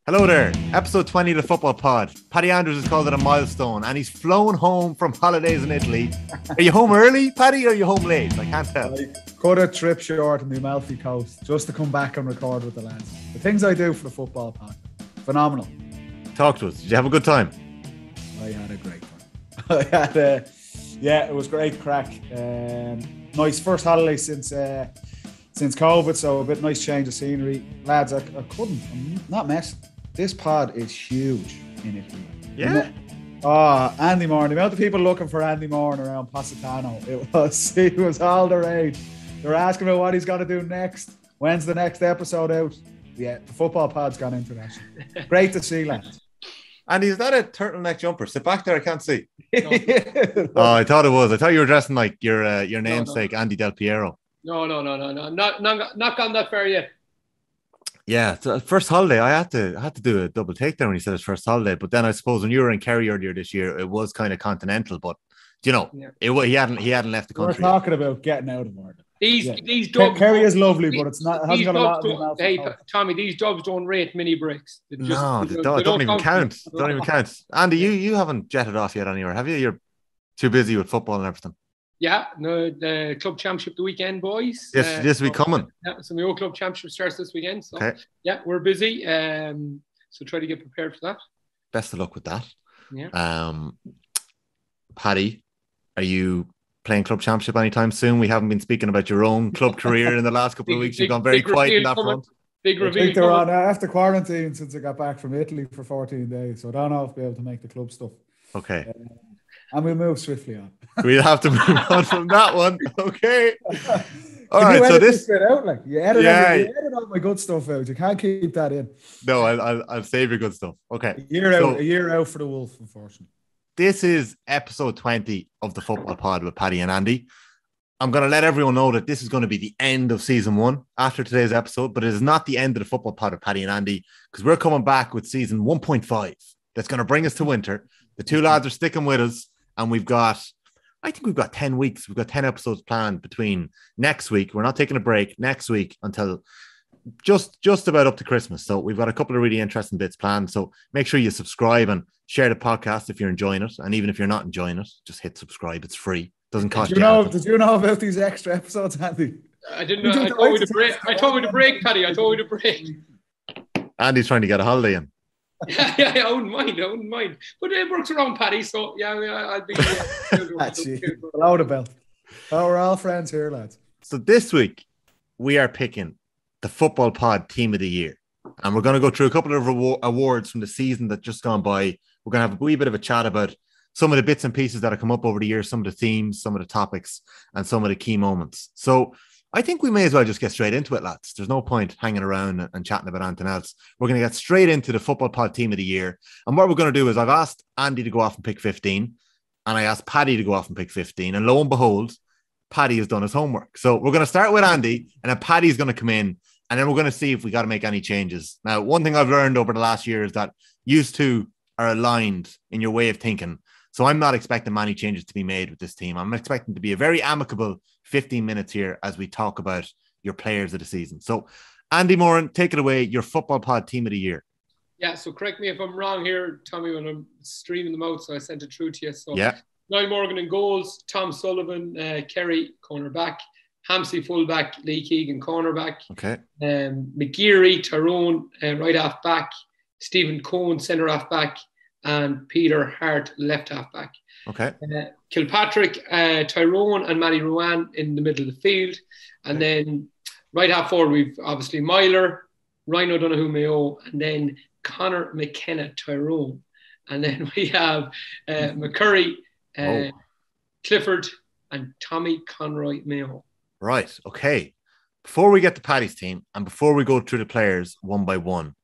Hello there, episode 20 of the Football Pod. Paddy Andrews has called it a milestone and he's flown home from holidays in Italy. Are you home early, Paddy, or are you home late? I can't tell. I cut a trip short on the Amalfi Coast just to come back and record with the lads. The things I do for the Football Pod, phenomenal. Talk to us. Did you have a good time? I had a great time. It was great crack. Nice first holiday since COVID, so a bit nice change of scenery. Lads, I'm not messing. This pod is huge in Italy. Yeah. Andy Moran. The amount of people looking for Andy Moran around Positano. It was all the rage. They're asking about what he's got to do next. When's the next episode out? Yeah, the Football Pod's gone international. Great to see, lads. Andy, is that a turtleneck jumper? Sit back there, I can't see. Oh, I thought it was. I thought you were dressing like your namesake, Andy Del Piero. No. Not gone that far yet. Yeah, so first holiday, I had to do a double take there when he said his first holiday. But then I suppose when you were in Kerry earlier this year, it was kind of continental. But he hadn't left the country. We're talking about getting out of order. These dubs. Kerry is lovely, but it's not. It hasn't got a lot of. Hey, Tommy, these dubs don't rate mini breaks. They don't even count. Don't even count. Andy, you haven't jetted off yet anywhere, have you? You're too busy with football and everything. Yeah, no, the club championship the weekend, boys. Yes, this week coming. Yeah, so my old club championship starts this weekend. So okay. Yeah, we're busy. So try to get prepared for that. Best of luck with that. Yeah. Paddy, are you playing club championship anytime soon? We haven't been speaking about your own club career in the last couple of weeks. You've gone very quiet in that front. Big reveal. I think they're on after quarantine since I got back from Italy for 14 days. So I don't know if I'll be able to make the club stuff. Okay. And we'll move swiftly on. We'll have to move on from that one. Okay. All right. So this bit out, like you edit all my good stuff out. You can't keep that in. No, I'll save your good stuff. Okay. A year out for the Wolf, unfortunately. This is episode 20 of the Football Pod with Paddy and Andy. I'm going to let everyone know that this is going to be the end of season 1 after today's episode, but it is not the end of the Football Pod with Paddy and Andy because we're coming back with season 1.5. That's going to bring us to winter. The two lads are sticking with us. And I think we've got 10 weeks. We've got 10 episodes planned between next week. We're not taking a break next week until just about up to Christmas. So we've got a couple of really interesting bits planned. So make sure you subscribe and share the podcast if you're enjoying it. And even if you're not enjoying it, just hit subscribe. It's free. Doesn't cost you anything. Did you know about these extra episodes, Andy? I didn't know. I told you to break, Paddy. I told you to break. Andy's trying to get a holiday in. Yeah, I wouldn't mind. But it works around Paddy, so yeah, I'll be. Below the belt. Oh, we're all friends here, lads. So this week we are picking the Football Pod Team of the Year, and we're going to go through a couple of awards from the season that just gone by. We're going to have a wee bit of a chat about some of the bits and pieces that have come up over the years, some of the themes, some of the topics, and some of the key moments. So I think we may as well just get straight into it, lads. There's no point hanging around and chatting about anything else. We're going to get straight into the Football Pod Team of the Year. And what we're going to do is I've asked Andy to go off and pick 15, and I asked Paddy to go off and pick 15. And lo and behold, Paddy has done his homework. So we're going to start with Andy, and then Paddy's going to come in, and then we're going to see if we got to make any changes. Now, one thing I've learned over the last year is that you two are aligned in your way of thinking. So I'm not expecting many changes to be made with this team. I'm expecting to be a very amicable 15 minutes here as we talk about your players of the season. So Andy Moran, take it away, your Football Pod Team of the Year. Yeah, so correct me if I'm wrong here, Tommy, when I'm streaming them out, so I sent it through to you. So yeah. Niall Morgan in goals, Tom Sullivan, Kerry, cornerback, Hampsey fullback, Lee Keegan, cornerback. Okay. McGeary, Tyrone, right half back, Stephen Cohen, centre half back, and Peter Hart, left half back. Okay. Kilpatrick, Tyrone, and Matty Ruan in the middle of the field. And then right half forward, we've obviously Myler, Ryan O'Donoghue Mayo, and then Connor McKenna Tyrone. And then we have McCurry, Clifford, and Tommy Conroy Mayo. Right. Okay. Before we get to Paddy's team and before we go through the players one by one,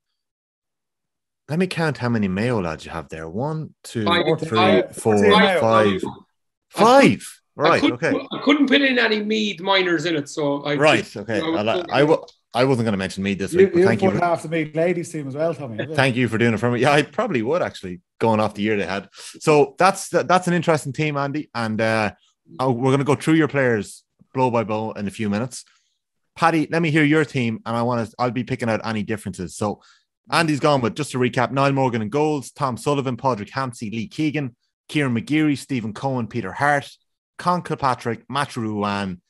let me count how many Mayo lads you have there. 1, 2, 3, 4, 5. 5. Right. Okay. I couldn't put in any Meath minors in it, so I. Right. Okay. I wasn't going to mention Meath this week. But thank you. Put half the Meath ladies team as well, Tommy. Thank you for doing it for me. Yeah, I probably would actually, going off the year they had. So that's an interesting team, Andy, and we're going to go through your players blow by blow in a few minutes. Paddy, let me hear your team, and I'll be picking out any differences. So Andy's gone with, just to recap, Niall Morgan in goals, Tom Sullivan, Padraig Hampsey, Lee Keegan, Kieran McGeary, Stephen Cohen, Peter Hart, Con Kilpatrick, Matthew Ruan,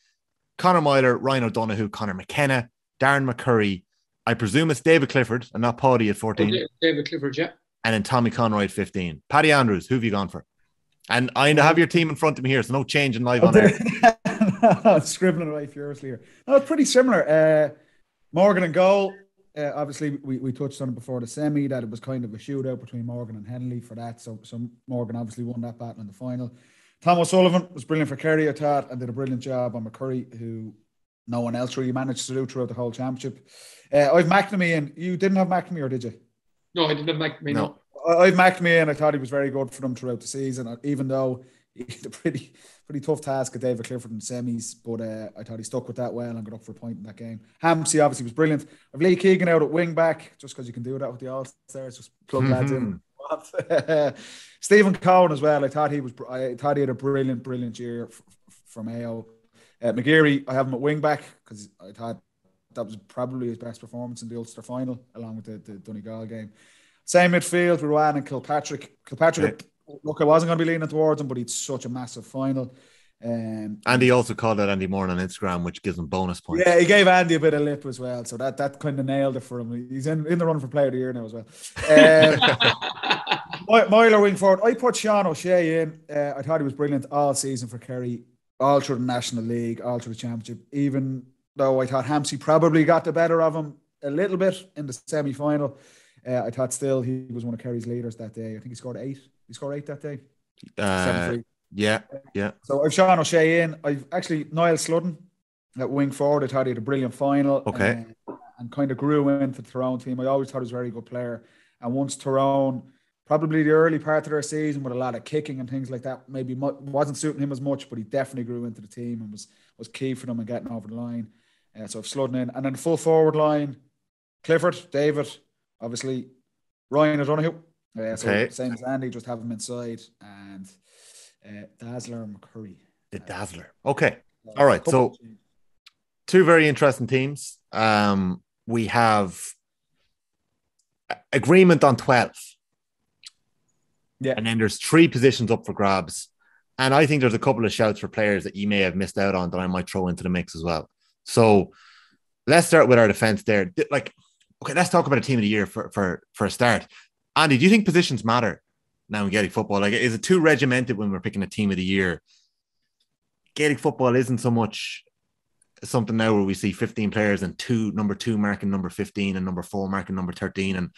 Conor Myler, Ryan O'Donoghue, Conor McKenna, Darren McCurry. I presume it's David Clifford and not Paddy at 14. Okay, David Clifford, yeah. And then Tommy Conroy at 15. Paddy Andrews, who have you gone for? And I have your team in front of me here, so no change in live on air. I'm scribbling away furiously here. No, it's pretty similar. Morgan and goal. Obviously, we touched on it before the semi that it was kind of a shootout between Morgan and Henley for that. So Morgan obviously won that battle in the final. Tom O'Sullivan was brilliant for Kerry, I thought, and did a brilliant job on McCurry, who no one else really managed to do throughout the whole championship. I've McNamee in. You didn't have McNamee, or did you? No, I didn't have McNamee, no. I've McNamee in. I thought he was very good for them throughout the season, even though he had a pretty tough task at David Clifford in the semis, but I thought he stuck with that well and got up for a point in that game. Hampsey obviously was brilliant. I've Lee Keegan out at wing back, just because you can do that with the All-Stars, just plug lads in. Stephen Cohen as well. I thought he had a brilliant year from Mayo. McGeary, I have him at wing back because I thought that was probably his best performance in the Ulster final, along with the Donegal game. Same midfield, Ruan and Kilpatrick. Look, I wasn't going to be leaning towards him, but he's such a massive final. And he also called out Andy Moore on Instagram, which gives him bonus points. Yeah, he gave Andy a bit of lip as well, so that kind of nailed it for him. He's in the run for Player of the Year now as well. Myler wing forward. I put Sean O'Shea in. I thought he was brilliant all season for Kerry, all through the National League, all through the Championship, even though I thought Hampsey probably got the better of him a little bit in the semi-final. I thought still he was one of Kerry's leaders that day. I think he scored 8. He scored 8 that day. 7-3. Yeah. So I've Sean O'Shea in. I've actually Niall Sludden at wing forward. I thought he had a brilliant final. Okay. And kind of grew into the Tyrone team. I always thought he was a very good player. And once Tyrone, probably the early part of their season with a lot of kicking and things like that, maybe wasn't suiting him as much, but he definitely grew into the team and was key for them in getting over the line. So I've Sludden in. And then the full forward line, Clifford, David, obviously Ryan O'Donoghue. So same as Andy, just have him inside, and Dazzler McCurry. The Dazzler. Okay. All right. So two very interesting teams. We have agreement on 12. Yeah. And then there's 3 positions up for grabs. And I think there's a couple of shouts for players that you may have missed out on that I might throw into the mix as well. So let's start with our defense there. Okay, let's talk about a team of the year for a start. Andy, do you think positions matter now in Gaelic football? Like, is it too regimented when we're picking a team of the year? Gaelic football isn't so much something now where we see 15 players and number 2 marking number 15 and number 4 marking number 13. And,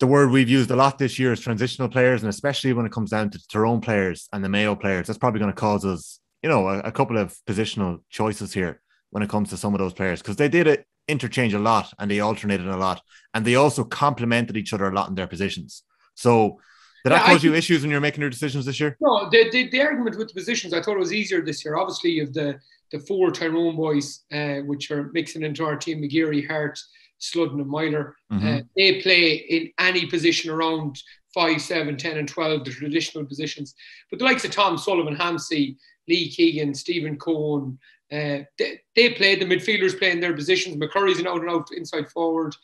the word we've used a lot this year is transitional players, and especially when it comes down to the Tyrone players and the Mayo players, that's probably going to cause us, a couple of positional choices here when it comes to some of those players, because they did interchange a lot and they alternated a lot, and they also complemented each other a lot in their positions. So did that cause you issues when you're making your decisions this year? No, the argument with the positions, I thought it was easier this year. Obviously, you have the 4 Tyrone boys, which are mixing into our team: McGeary, Hart, Sludden and Myler. They play in any position around 5, 7, 10 and 12, the traditional positions. But the likes of Tom Sullivan, Hampsey, Lee Keegan, Stephen Cohen, they play, the midfielders play in their positions. McCurry's an out-and-out inside forward.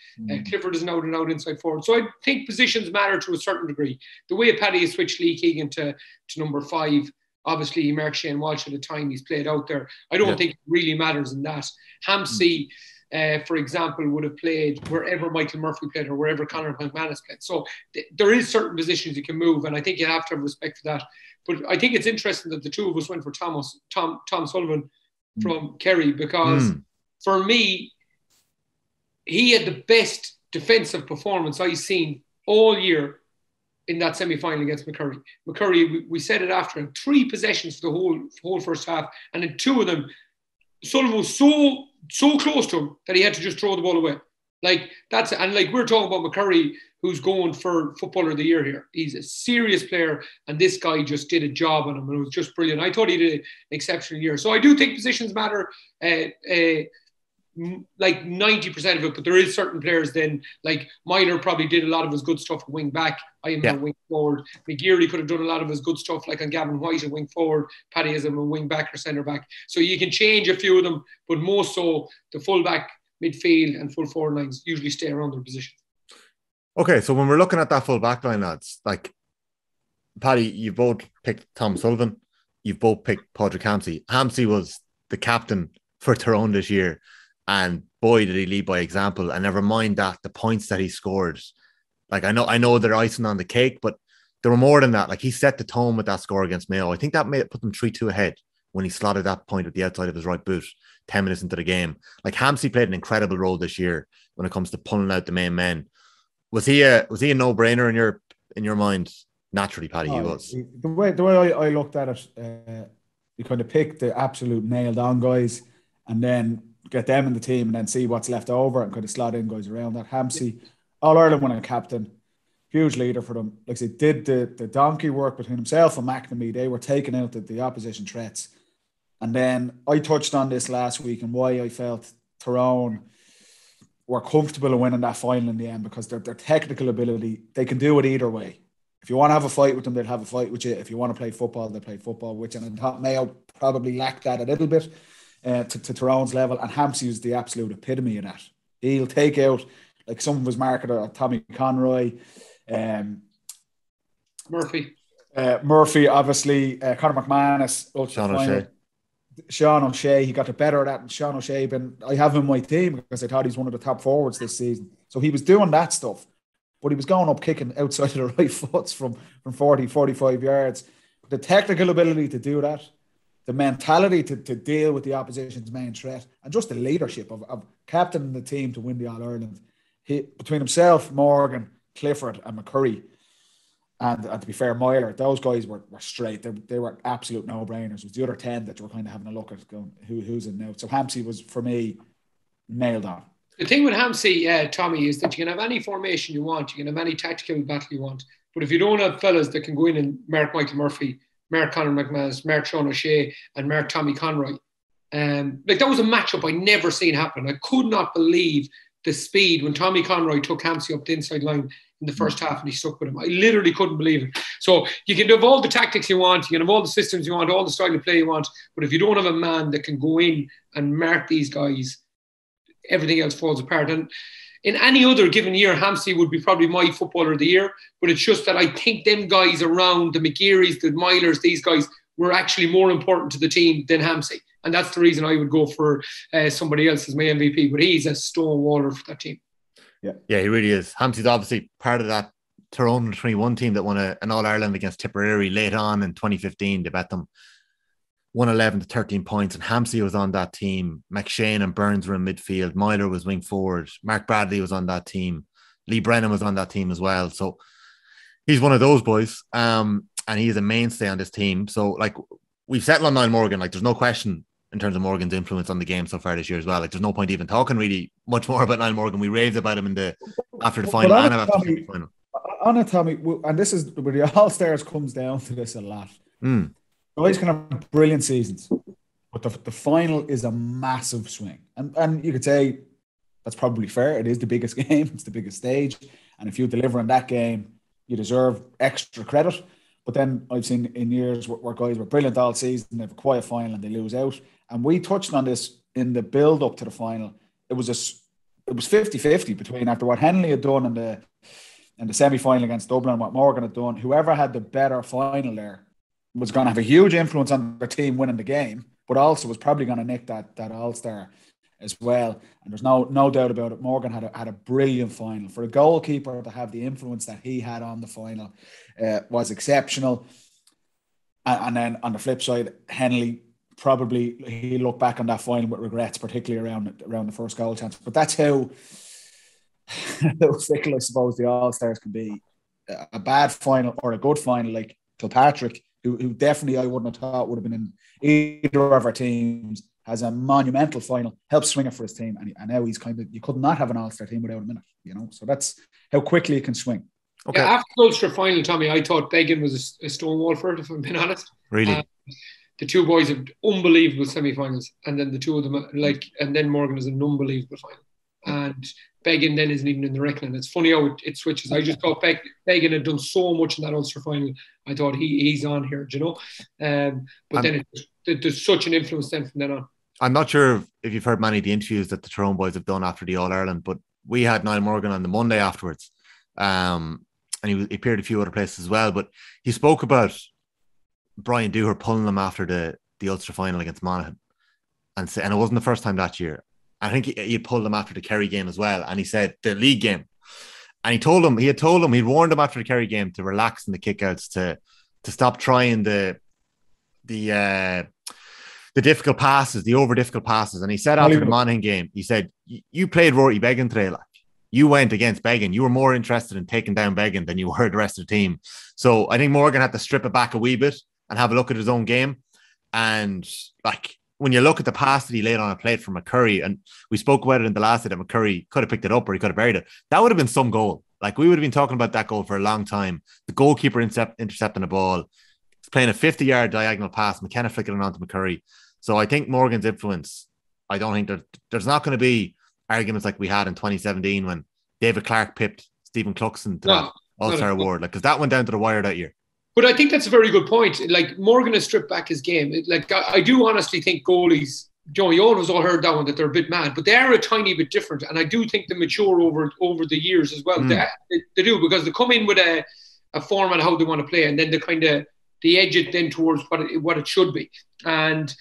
Clifford is an out-and-out inside forward. So I think positions matter to a certain degree. The way Paddy has switched Lee Keegan to number 5, obviously he marked Shane Walsh at the time he's played out there. I don't think it really matters in that. Hampsey, for example, would have played wherever Michael Murphy played or wherever Conor McManus played. So there is certain positions you can move, and I think you have to have respect for that. But I think it's interesting that the two of us went for Tom Sullivan from Kerry, because for me, he had the best defensive performance I've seen all year in that semi-final against McCurry. McCurry, we said it after him, 3 possessions for the whole first half, and in 2 of them, Sullivan was so close to him that he had to just throw the ball away. We're talking about McCurry, who's going for Footballer of the Year here. He's a serious player, and this guy just did a job on him, and it was just brilliant. I thought he did an exceptional year. So I do think positions matter, like 90% of it, but there is certain players then, like Myler probably did a lot of his good stuff at wing back. I am a wing forward. McGeary could have done a lot of his good stuff, like on Gavin White at wing forward. Paddy has him a wing back or centre back. So you can change a few of them, but more so the full back midfield and full forward lines usually stay around their position. Okay, so when we're looking at that full back line, lads, like Paddy, you both picked Tom Sullivan, you've both picked Padraig Hampsey. Hampsey was the captain for Tyrone this year, and boy did he lead by example. And never mind that, the points that he scored, like I know they're icing on the cake, but there were more than that. Like he set the tone with that score against Mayo. I think that may put them 3-2 ahead when he slotted that point at the outside of his right boot 10 minutes into the game. Like Hampsey played an incredible role this year when it comes to pulling out the main men. Was he a no-brainer in your mind? Naturally, Paddy, he was. The way I looked at it, you kind of pick the absolute nailed-on guys and then get them in the team and then see what's left over and kind of slot in guys around that. Hampsey, All-Ireland winning captain, huge leader for them. Like they did the donkey work between himself and McNamee. They were taking out the opposition threats. And then I touched on this last week and why I felt Tyrone were comfortable in winning that final in the end, because their technical ability, they can do it either way. If you want to have a fight with them, they'll have a fight with you. If you want to play football, they'll play football with you. And I thought Mayo probably lacked that a little bit to Tyrone's level. And Hampsey is the absolute epitome of that. He'll take out, like someone was marketed, Tommy Conroy, Murphy, obviously, Conor McManus, Sean O'Shea, he got the better of that. And Sean O'Shea, I have him in my team because I thought he's one of the top forwards this season. So he was doing that stuff, but he was going up kicking outside of the right foots from 40, 45 yards. The technical ability to do that, the mentality to deal with the opposition's main threat, and just the leadership of captaining the team to win the All-Ireland. Between himself, Morgan, Clifford and McCurry, and to be fair, Myler, those guys were straight. They were absolute no-brainers. It was the other 10 that you were kind of having a look at going, who's in now. So Hampsey was, for me, nailed on. The thing with Hampsey, Tommy, is that you can have any formation you want. You can have any tactical battle you want. But if you don't have fellas that can go in and mark Michael Murphy, mark Conor McManus, mark Sean O'Shea, and mark Tommy Conroy, like that was a matchup I never seen happen. I could not believe the speed when Tommy Conroy took Hampsey up the inside line in the first half and he stuck with him. I literally couldn't believe it. So you can have all the tactics you want, you can have all the systems you want, all the style of play you want, but if you don't have a man that can go in and mark these guys, everything else falls apart. And in any other given year, Hampsey would be probably my footballer of the year, but it's just that I think them guys around, the McGearys, the Mylers, these guys were actually more important to the team than Hampsey. And that's the reason I would go for somebody else as my MVP, but he's a stonewaller for that team. Yeah, he really is. Hampsey's obviously part of that Tyrone 21 team that won an All-Ireland against Tipperary late on in 2015. They bet them 111 to 13 points, and Hampsey was on that team. McShane and Burns were in midfield. Myler was wing forward. Mark Bradley was on that team. Lee Brennan was on that team as well. So he's one of those boys, and he is a mainstay on this team. So, like, we've settled on Niall Morgan. Like, there's no question in terms of Morgan's influence on the game so far this year as well. Like, there's no point even talking really much more about Niall Morgan. We raved about him after the final and after the final. Anna, Tommy, and this is where the All-Stars comes down to this a lot. Guys can have brilliant seasons, but the final is a massive swing. And you could say that's probably fair. It is the biggest game. It's the biggest stage. And if you deliver in that game, you deserve extra credit. But then I've seen in years where guys were brilliant all season, they have a quiet final and they lose out. And we touched on this in the build-up to the final. It was 50-50 between after what Henley had done in the semi-final against Dublin and what Morgan had done. Whoever had the better final there was going to have a huge influence on their team winning the game, but also was probably going to nick that All-Star as well. And there's no doubt about it. Morgan had a brilliant final. For a goalkeeper to have the influence that he had on the final was exceptional. And then on the flip side, Henley probably he looked back on that final with regrets, particularly around the first goal chance. But that's how fickle, I suppose, the All-Stars can be. A bad final or a good final, like Kilpatrick, who definitely I wouldn't have thought would have been in either of our teams, has a monumental final, helps swing it for his team, and now he's kind of, you could not have an All-Star team without him in it, So that's how quickly it can swing. Okay. Yeah, after the Ulster final, Tommy, I thought Begin was a stonewall for it, if I'm being honest. Really? The two boys have unbelievable semi-finals, and then the two of them, and then Morgan is an unbelievable final. And Begin then isn't even in the reckoning. It's funny how it switches. I just thought Begin had done so much in that Ulster final. I thought he's on here, But then there's such an influence then from then on. I'm not sure if you've heard many of the interviews that the Tyrone boys have done after the All-Ireland, but we had Niall Morgan on the Monday afterwards. And he appeared a few other places as well, but he spoke about Brian Dooher pulling him after the Ulster final against Monaghan. And it wasn't the first time that year. I think he pulled him after the Kerry game as well. And he said the league game. And he'd warned him after the Kerry game to relax in the kickouts, to stop trying the difficult passes, the over difficult passes. And he said after the Monaghan game, he said, you played Rory Beggan today, like you went against Beggan. You were more interested in taking down Beggan than you were the rest of the team. So I think Morgan had to strip it back a wee bit and have a look at his own game. And like, when you look at the pass that he laid on a plate from McCurry, and we spoke about it in the last day that McCurry could have picked it up or he could have buried it, that would have been some goal. Like, we would have been talking about that goal for a long time. The goalkeeper intercepting the ball, he's playing a 50-yard diagonal pass, McKenna flicking it onto McCurry. So I think Morgan's influence, I don't think there's not going to be arguments like we had in 2017 when David Clark pipped Stephen Cluxon to that All-Star award, because that went down to the wire that year. But I think that's a very good point. Like, Morgan has stripped back his game. Like, I do honestly think goalies, Joe, you always all heard that one, that they're a bit mad, but they are a tiny bit different. And I do think they mature over the years as well. They do, because they come in with a format, how they want to play, and then they edge it then towards what it should be. And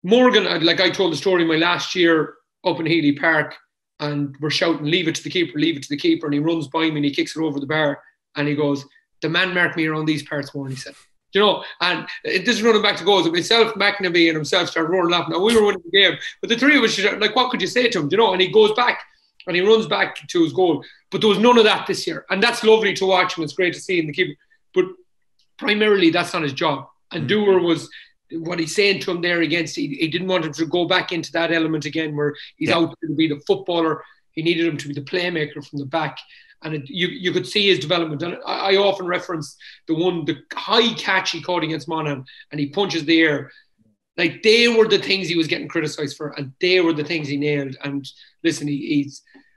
Morgan, like I told the story my last year up in Healy Park, and we're shouting, leave it to the keeper, and he runs by me and he kicks it over the bar, and he goes, the man marked me around these parts more, and he said, and this is running back to goals. Myself, McNamee, and himself started roaring laughing. Now, we were winning the game, but the three of us, like, what could you say to him? And he goes back and he runs back to his goal. But there was none of that this year. And that's lovely to watch, and it's great to see in the keeper. But primarily, that's not his job. And Dooher was, what he's saying to him there against, he didn't want him to go back into that element again where he's out to be the footballer. He needed him to be the playmaker from the back. And you could see his development. And I often reference the high catch he caught against Monaghan, and he punches the air. Like, they were the things he was getting criticised for, and they were the things he nailed. And listen,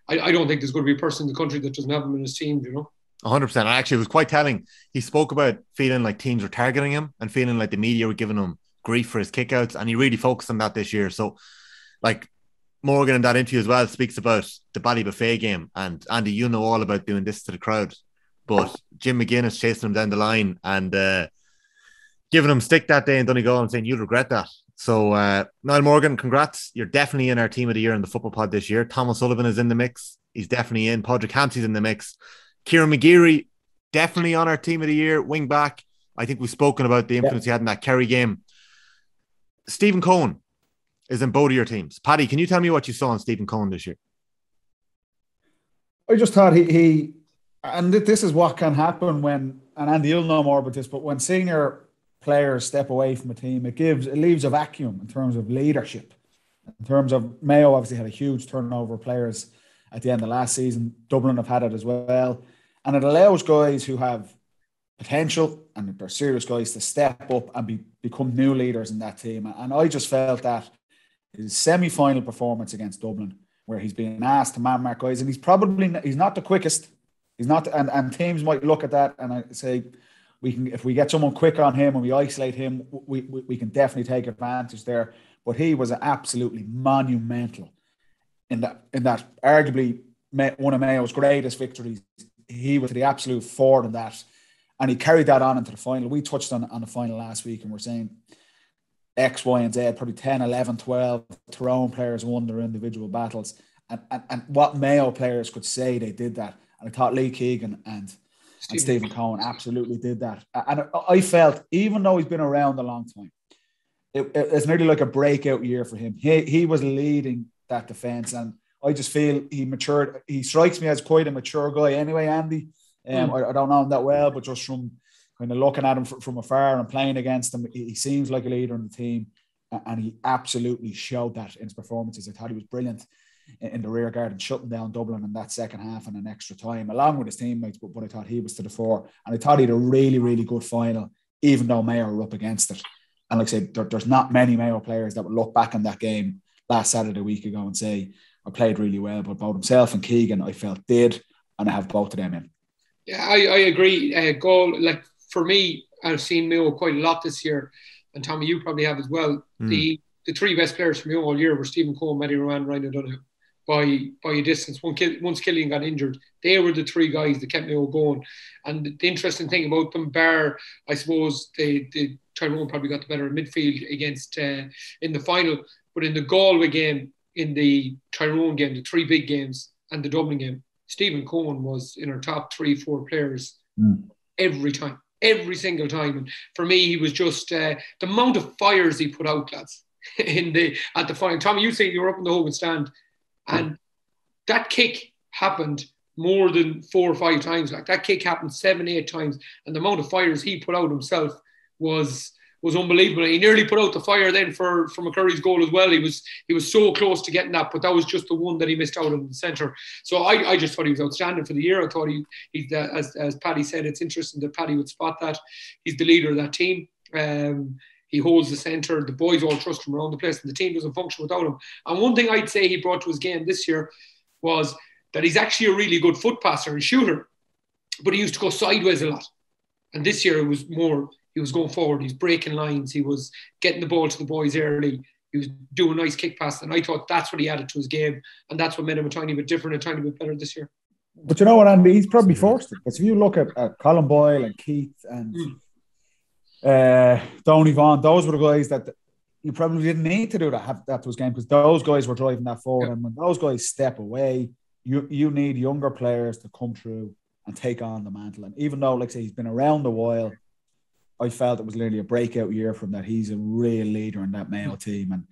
I don't think there's going to be a person in the country that doesn't have him in his team, 100%. And actually, it was quite telling. He spoke about feeling like teams were targeting him and feeling like the media were giving him grief for his kickouts, and he really focused on that this year. So, like, Morgan in that interview as well speaks about the Ballybuffet game, and Andy, you know all about doing this to the crowd, but Jim McGuinness chasing him down the line and giving him stick that day in Donegal and saying, you'll regret that. So Niall Morgan, congrats. You're definitely in our team of the year in the football pod this year. Thomas Sullivan is in the mix. He's definitely in. Podrick Hampsey's in the mix. Kieran McGeary, definitely on our team of the year, wing back. I think we've spoken about the influence he had in that Kerry game. Stephen Cohen is in both of your teams. Paddy, can you tell me what you saw in Stephen Cohen this year? I just thought he and this is what can happen when, and Andy, you'll know more about this, but when senior players step away from a team, it leaves a vacuum in terms of leadership. In terms of, Mayo obviously had a huge turnover of players at the end of last season. Dublin have had it as well. And it allows guys who have potential and they're serious guys to step up and become new leaders in that team. And I just felt that his semi-final performance against Dublin, where he's being asked to man mark guys, and he's not the quickest. He's not, and teams might look at that and I say, if we get someone quick on him and we isolate him, we can definitely take advantage there. But he was absolutely monumental in that arguably one of Mayo's greatest victories. He was the absolute forward in that, and he carried that on into the final. We touched on the final last week, and we're saying X, Y, and Z, probably 10, 11, 12 Tyrone players won their individual battles. And what Mayo players could say they did that. And I thought Lee Keegan and Stephen Cohen absolutely did that. And I felt, even though he's been around a long time, it's nearly like a breakout year for him. He was leading that defence, and I just feel he matured. He strikes me as quite a mature guy anyway, Andy. I don't know him that well, but just from kind of looking at him from afar and playing against him, he seems like a leader in the team, and he absolutely showed that in his performances. I thought he was brilliant in the rear guard and shutting down Dublin in that second half and an extra time, along with his teammates, but I thought he was to the fore. And I thought he had a really, really good final, even though Mayo were up against it. And like I said, there's not many Mayo players that would look back on that game last Saturday, a week ago, and say, I played really well. But both himself and Keegan, I felt did, and I have both of them in. Yeah, I agree. Goal, for me, I've seen Mayo quite a lot this year, and Tommy, you probably have as well. the three best players for me all year were Stephen Cohen, Matty Rowan, Ryan O'Donoghue. By a distance. Once Killian got injured, they were the three guys that kept Mayo going. And the interesting thing about them, bar, I suppose, the Tyrone probably got the better of midfield against in the final, but in the Galway game, in the Tyrone game, the three big games, and the Dublin game, Stephen Cohen was in our top 3-4 players every time, every single time. And for me, he was just the amount of fires he put out, lads, at the final. Tommy, you say you were up in the Hogan stand. And that kick happened more than 4 or 5 times. Like that kick happened 7, 8 times, and the amount of fires he put out himself was unbelievable. He nearly put out the fire then for McCurry's goal as well. He was so close to getting that, but that was just the one that he missed out in the centre. So I just thought he was outstanding for the year. I thought he as Paddy said, it's interesting that Paddy would spot that. He's the leader of that team. He holds the centre. The boys all trust him around the place, and the team doesn't function without him. And one thing I'd say he brought to his game this year was that he's actually a really good foot passer and shooter, but he used to go sideways a lot. And this year it was more, he was going forward. He's breaking lines. He was getting the ball to the boys early. He was doing nice kick passes. And I thought that's what he added to his game. And that's what made him a tiny bit different, a tiny bit better this year. But you know what, Andy? He's probably forced it. Because if you look at Colin Boyle and Keith and Donny Vaughan, those were the guys that you probably didn't need to do that to his game, because those guys were driving that forward. And when those guys step away, you need younger players to come through and take on the mantle. And even though, like I say, he's been around a while, I felt it was literally a breakout year from that. He's a real leader in that Mayo team, and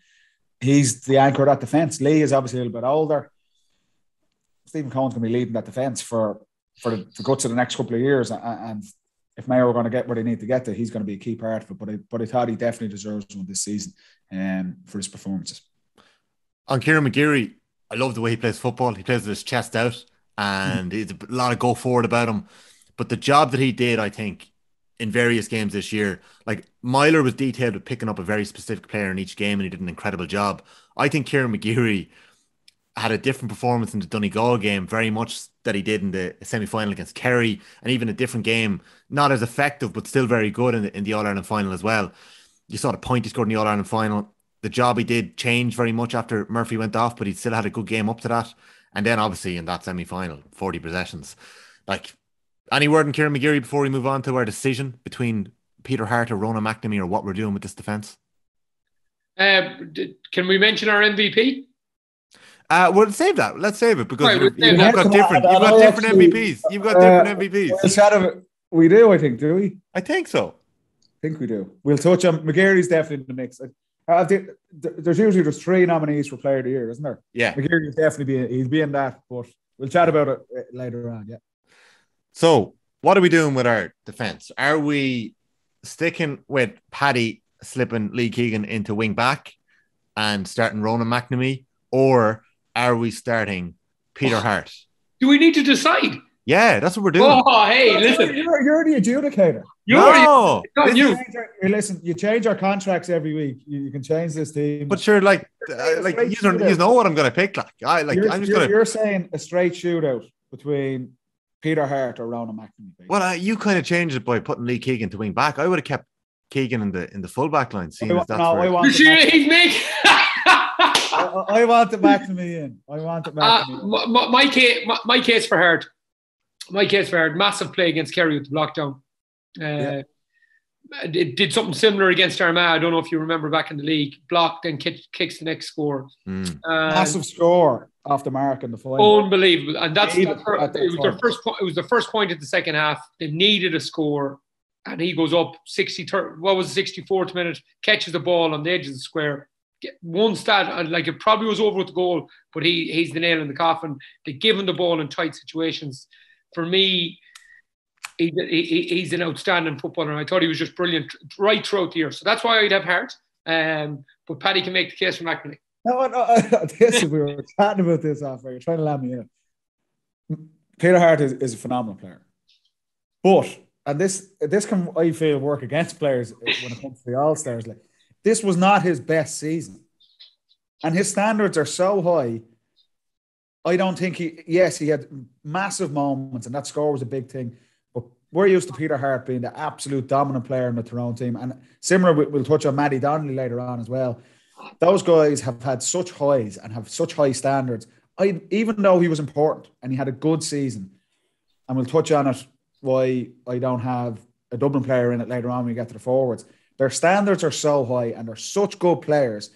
he's the anchor of that defence. Lee is obviously a little bit older. Stephen Cohen's going to be leading that defence for the guts of the next couple of years, and if Mayo are going to get where they need to get to, he's going to be a key part of it. But I thought he definitely deserves one this season for his performances. On Kieran McGeary, I love the way he plays football. He plays with his chest out, and there's a lot of go forward about him. But the job that he did, I think, in various games this year, like Myler was detailed with picking up a very specific player in each game, and he did an incredible job. I think Kieran McGeary had a different performance in the Donegal game, very much that he did in the semi-final against Kerry, and even a different game, not as effective, but still very good in the All-Ireland final as well. You saw the point he scored in the All-Ireland final. The job he did changed very much after Murphy went off, but he still had a good game up to that. And then obviously in that semi-final, 40 possessions. Like, any word on Kieran McGeary before we move on to our decision between Peter Hart or Ronan McNamee, or what we're doing with this defence? Can we mention our MVP? We'll save that. Let's save it, because right, you've got different MVPs. You've got different MVPs. We do, I think, do we? I think so. I think we do. We'll touch on McGeary's definitely in the mix. There's usually just 3 nominees for Player of the Year, isn't there? Yeah. McGeary's definitely he'll be in that, but we'll chat about it later on. Yeah. So, what are we doing with our defence? Are we sticking with Paddy slipping Lee Keegan into wing back and starting Ronan McNamee, or are we starting Peter Hart? Do we need to decide? Yeah, that's what we're doing. Oh, hey, listen. You're the adjudicator. Listen, you change our contracts every week. You can change this team. But sure, you know what I'm going to pick. You're saying a straight shootout between Peter Hart or Ronan McNamee. Well, you kind of changed it by putting Lee Keegan to wing back. I would have kept Keegan in the full back line. He's me. I want it McNamee in. I want it McNamee. My case for Hart. Massive play against Kerry with the block down. It did something similar against Armagh. I don't know if you remember back in the league. Blocked and kicks the next score. Massive score off the mark in the final. Unbelievable. And it was the first point of the second half. They needed a score, and he goes up 64th minute, catches the ball on the edge of the square. One stat, like, it probably was over with the goal, but he's the nail in the coffin. They give him the ball in tight situations. For me, he's an outstanding footballer, and I thought he was just brilliant right throughout the year. So that's why I'd have Hart. But Paddy can make the case for McNamee. No, we were chatting about this after. You're trying to land me in. Peter Hart is a phenomenal player. But, and this can, I feel, work against players when it comes to the All-Stars. Like, this was not his best season. And his standards are so high. I don't think he had massive moments, and that score was a big thing. But we're used to Peter Hart being the absolute dominant player in the Tyrone team. And similar, we'll touch on Matty Donnelly later on as well. those guys have had such highs and have such high standards. Even though he was important and he had a good season, and we'll touch on it why I don't have a Dublin player in it later on when we get to the forwards. Their standards are so high and they're such good players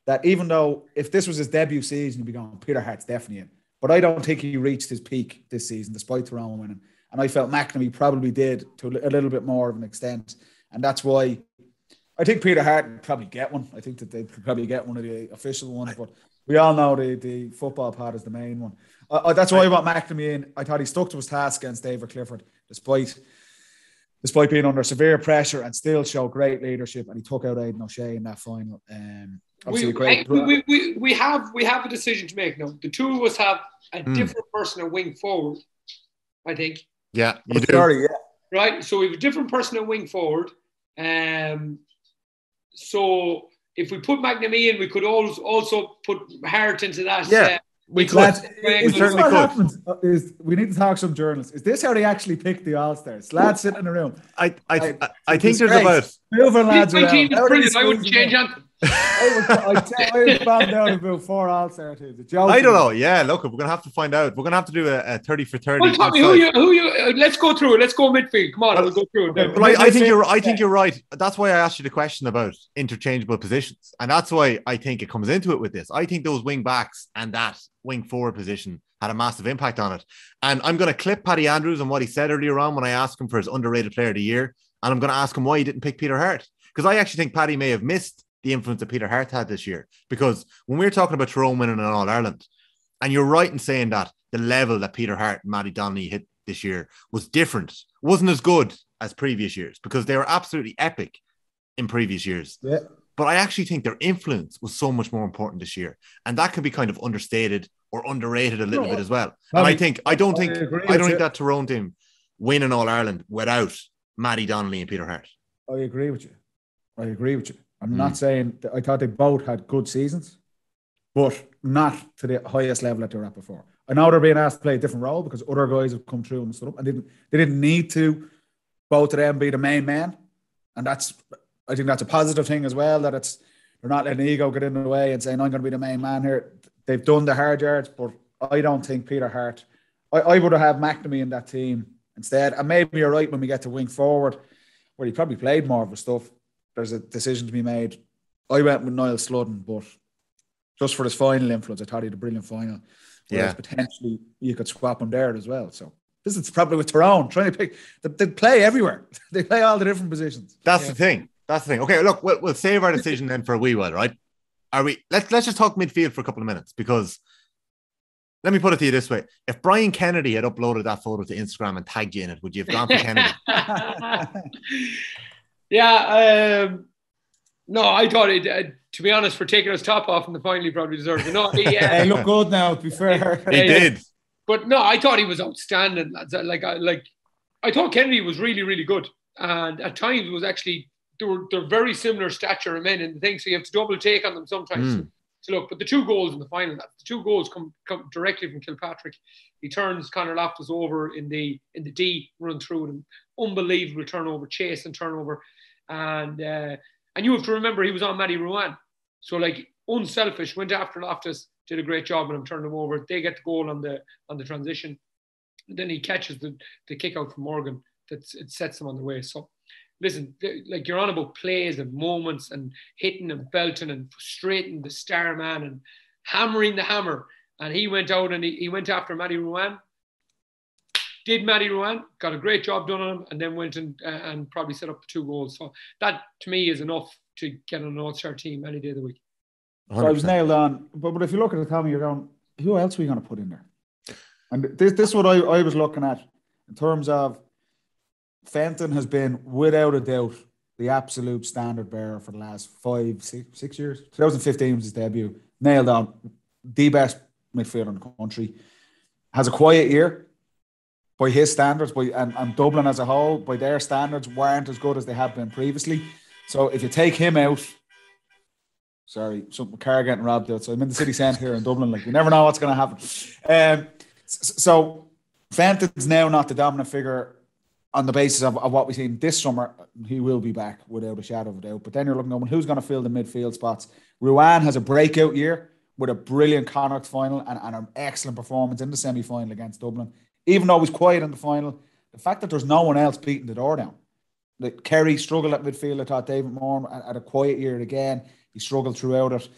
that even though if this was his debut season, you'd be going, Peter Hart's definitely in. But I don't think he reached his peak this season, despite Tyrone winning. And I felt McNamee probably did to a little bit more of an extent. And that's why I think Peter Hart would probably get one. I think that they'd probably get one of the official ones. But we all know the football pod is the main one. That's why I want McNamee in. I thought he stuck to his task against David Clifford, despite being under severe pressure, and still showed great leadership. And he took out Aidan O'Shea in that final. We have a decision to make now. The two of us have a different person at wing forward, I think. Yeah, you do. Sorry, yeah. Right, so we have a different person at wing forward. So if we put McNamee in, we could also put Hart into that. Yeah, we could. We certainly could. Happens is we need to talk to some journalists. Is this how they actually pick the All-Stars? Lads sitting in a room. I think there's about moving lads around. My team is brilliant. I wouldn't change anything. I found out about 4 All-Star teams. I don't know. Yeah, look, we're gonna have to find out. We're gonna have to do a 30 for 30. Well, Tommy, who you? Let's go through it. Let's go midfield. Come on, we'll go through it. But I think you're right. That's why I asked you the question about interchangeable positions, and that's why I think it comes into it with this. I think those wing backs and that wing forward position had a massive impact on it. And I'm going to clip Paddy Andrews on what he said earlier on when I asked him for his underrated player of the year, and I'm going to ask him why he didn't pick Peter Hart, because I actually think Paddy may have missed the influence that Peter Hart had this year. Because when we're talking about Tyrone winning an All-Ireland, and you're right in saying that the level that Peter Hart and Matty Donnelly hit this year was different, wasn't as good as previous years, because they were absolutely epic in previous years. Yeah. But I actually think their influence was so much more important this year. And that can be kind of understated or underrated a little bit as well. And I don't think that Tyrone team win an All-Ireland without Matty Donnelly and Peter Hart. I agree with you. I'm not saying that I thought they both had good seasons, but not to the highest level that they were at before. I know they're being asked to play a different role because other guys have come through and stood up, and they didn't need to both of them be the main man. And I think that's a positive thing as well, that they're not letting ego get in the way and saying, I'm going to be the main man here. They've done the hard yards, but I don't think Peter Hart, I would have had McNamee in that team instead. And maybe you're right when we get to wing forward, where he probably played more of the stuff. There's a decision to be made. I went with Niall Sludden, but just for his final influence, I thought he had a brilliant final. Whereas potentially you could swap him there as well. So this is probably with Tyrone, trying to pick. They play everywhere. They play all the different positions. That's the thing. Okay, look, we'll save our decision then for a wee while, right? Let's just talk midfield for a couple of minutes, because let me put it to you this way. If Brian Kennedy had uploaded that photo to Instagram and tagged you in it, would you have gone for Kennedy? No, I thought it, to be honest, for taking his top off in the final, he probably deserved it. No, he looked good now, to be fair. He did. But no, I thought he was outstanding. I thought Kennedy was really, really good. And at times was actually, they're very similar stature of men and things, so you have to double take on them sometimes. So look, but the 2 goals in the final, the 2 goals come directly from Kilpatrick. He turns Conor Loftus over in the D, run through an unbelievable turnover, chase and turnover. And you have to remember he was on Matty Ruan. So unselfish, went after Loftus, did a great job on him, turned him over. They get the goal on the transition. And then he catches the kick out from Morgan. It sets them on the way. So listen, you're on about plays and moments and hitting and belting and frustrating the star man and hammering the hammer. And he went out and he went after Matty Ruan. Did Matty Ruan, got a great job done on him, and then went and probably set up the 2 goals. So that, to me, is enough to get an All-Star team any day of the week. So I was nailed on. But if you look at the Tommy, you're going, who else are we going to put in there? And this is what I was looking at in terms of Fenton has been, without a doubt, the absolute standard bearer for the last 6 years. 2015 was his debut. Nailed on. The best midfielder in the country. Has a quiet year. By his standards, and Dublin as a whole, by their standards, weren't as good as they have been previously. So if you take him out, sorry, some car getting robbed outside. I'm in the city centre here in Dublin. You never know what's going to happen. So Fenton's now not the dominant figure on the basis of what we've seen this summer, he will be back without a shadow of a doubt. But then you're looking at who's going to fill the midfield spots. Ruan has a breakout year with a brilliant Connacht final and an excellent performance in the semi-final against Dublin. Even though it was quiet in the final, the fact that there's no one else beating the door down. Like Kerry struggled at midfield. I thought David Moore had a quiet year again. He struggled throughout it.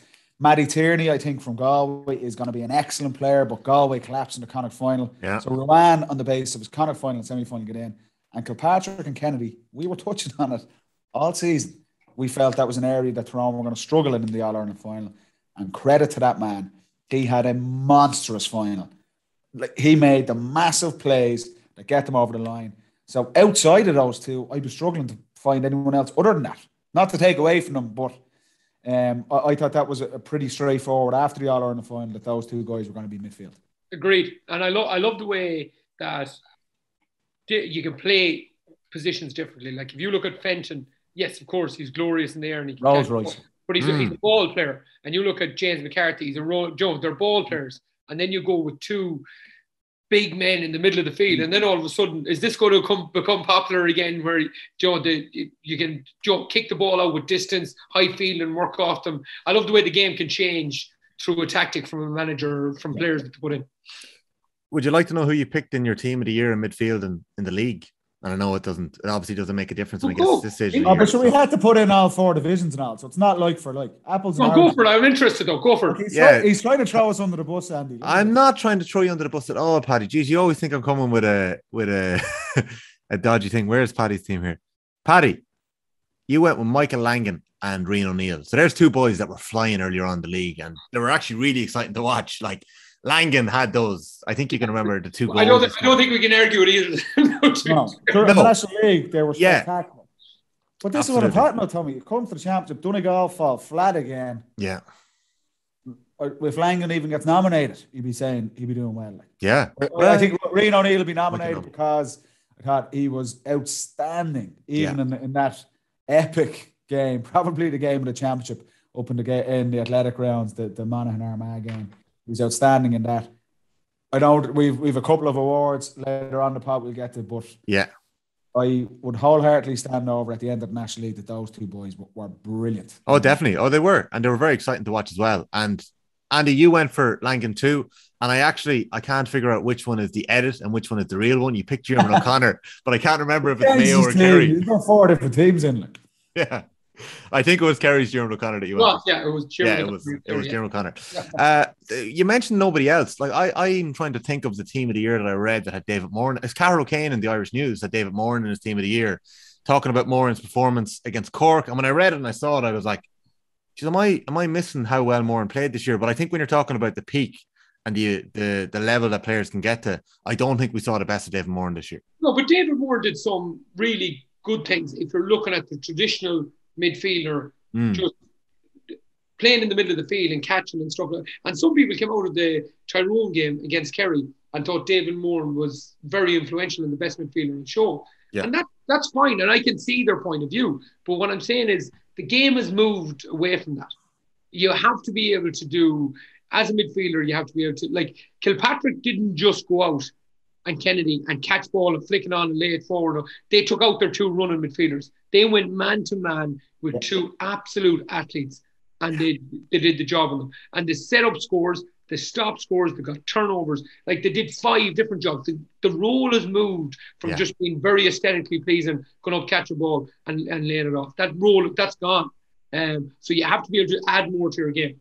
Matty Tierney, I think, from Galway is going to be an excellent player, but Galway collapsed in the Connacht final. Yeah. So Ruan, on the basis of his Connacht final and semi-final, get in. And Kilpatrick and Kennedy, we were touching on it all season. We felt that was an area that Tyrone were going to struggle in the All-Ireland final. And credit to that man. He had a monstrous final. Like, he made the massive plays that get them over the line. So outside of those two, I'd be struggling to find anyone else other than that. Not to take away from them, but I thought that was a pretty straightforward after the All-Ireland final that those two guys were going to be midfield. Agreed. And I love the way that you can play positions differently. Like if you look at Fenton, yes, of course, he's glorious in the air and he can Rolls Royce. But he's a ball player. And you look at James McCarthy, he's a Joe, they're ball players. And then you go with two big men in the middle of the field. And then all of a sudden, is this going to become popular again where you can kick the ball out with distance, high field and work off them? I love the way the game can change through a tactic from a manager, from players that to put in. Would you like to know who you picked in your team of the year in midfield and in the league? And I know it obviously doesn't make a difference when it gets to this stage. But so we had to put in all four divisions and all, so it's not like for like apples and oranges. Go for it. I'm interested though. Go for it. He's trying to throw us under the bus, Andy. I'm not trying to throw you under the bus at all, Paddy. Geez, you always think I'm coming with a a dodgy thing. Where's Paddy's team here? Paddy, you went with Michael Langan and Rian O'Neill. So there's two boys that were flying earlier on in the league, and they were actually really exciting to watch. Like Langan had those. I think you can remember the two goals. I don't think we can argue with either. No. In the National League, they were spectacular. But this is what I'm talking about, Tommy. You come to the championship, Donegal fall flat again. Yeah. If Langan even gets nominated, he'd be saying he'd be doing well. Like. Yeah. Well, I think Rian O'Neill will be nominated because I thought he was outstanding, even in that epic game, probably the game of the championship up in the athletic grounds, the Monaghan Armagh game. He's outstanding in that. I know we've a couple of awards later on the pod we'll get to, but yeah, I would wholeheartedly stand over at the end of the National League that those two boys were brilliant. Oh, definitely. Oh, they were. And they were very exciting to watch as well. And Andy, you went for Langan too. And I can't figure out which one is the edit and which one is the real one. You picked Jim O'Connor, but I can't remember if it's Mayo or Kerry. You've got four different teams in it. Yeah. I think it was Kerry's Jim O'Connor that you went. Yeah, it was Jim. Yeah, it was Jim O'Connor. You mentioned nobody else. Like I'm trying to think of the team of the year that I read that had David Moran. It's Carol O'Kane in the Irish News that David Moran in his team of the year, talking about Moran's performance against Cork. And when I read it and I saw it, I was like, geez, am I missing how well Moran played this year? But I think when you're talking about the peak and the level that players can get to, I don't think we saw the best of David Moran this year. No, but David Moran did some really good things. If you're looking at the traditional midfielder, just playing in the middle of the field and catching and stuff. And some people came out of the Tyrone game against Kerry and thought David Moran was very influential and the best midfielder in the show. Yeah. And that's fine. And I can see their point of view. But what I'm saying is the game has moved away from that. You have to be able to do, as a midfielder, you have to be able to, like, Kilpatrick didn't just go out and Kennedy and catch ball and flick it on and lay it forward. They took out their two running midfielders. They went man to man with two absolute athletes and they did the job on them. And they set up scores, they stopped scores, they got turnovers. Like they did 5 different jobs. The role has moved from just being very aesthetically pleasing, going up, catch a ball and laying it off. That role, that's gone. So you have to be able to add more to your game.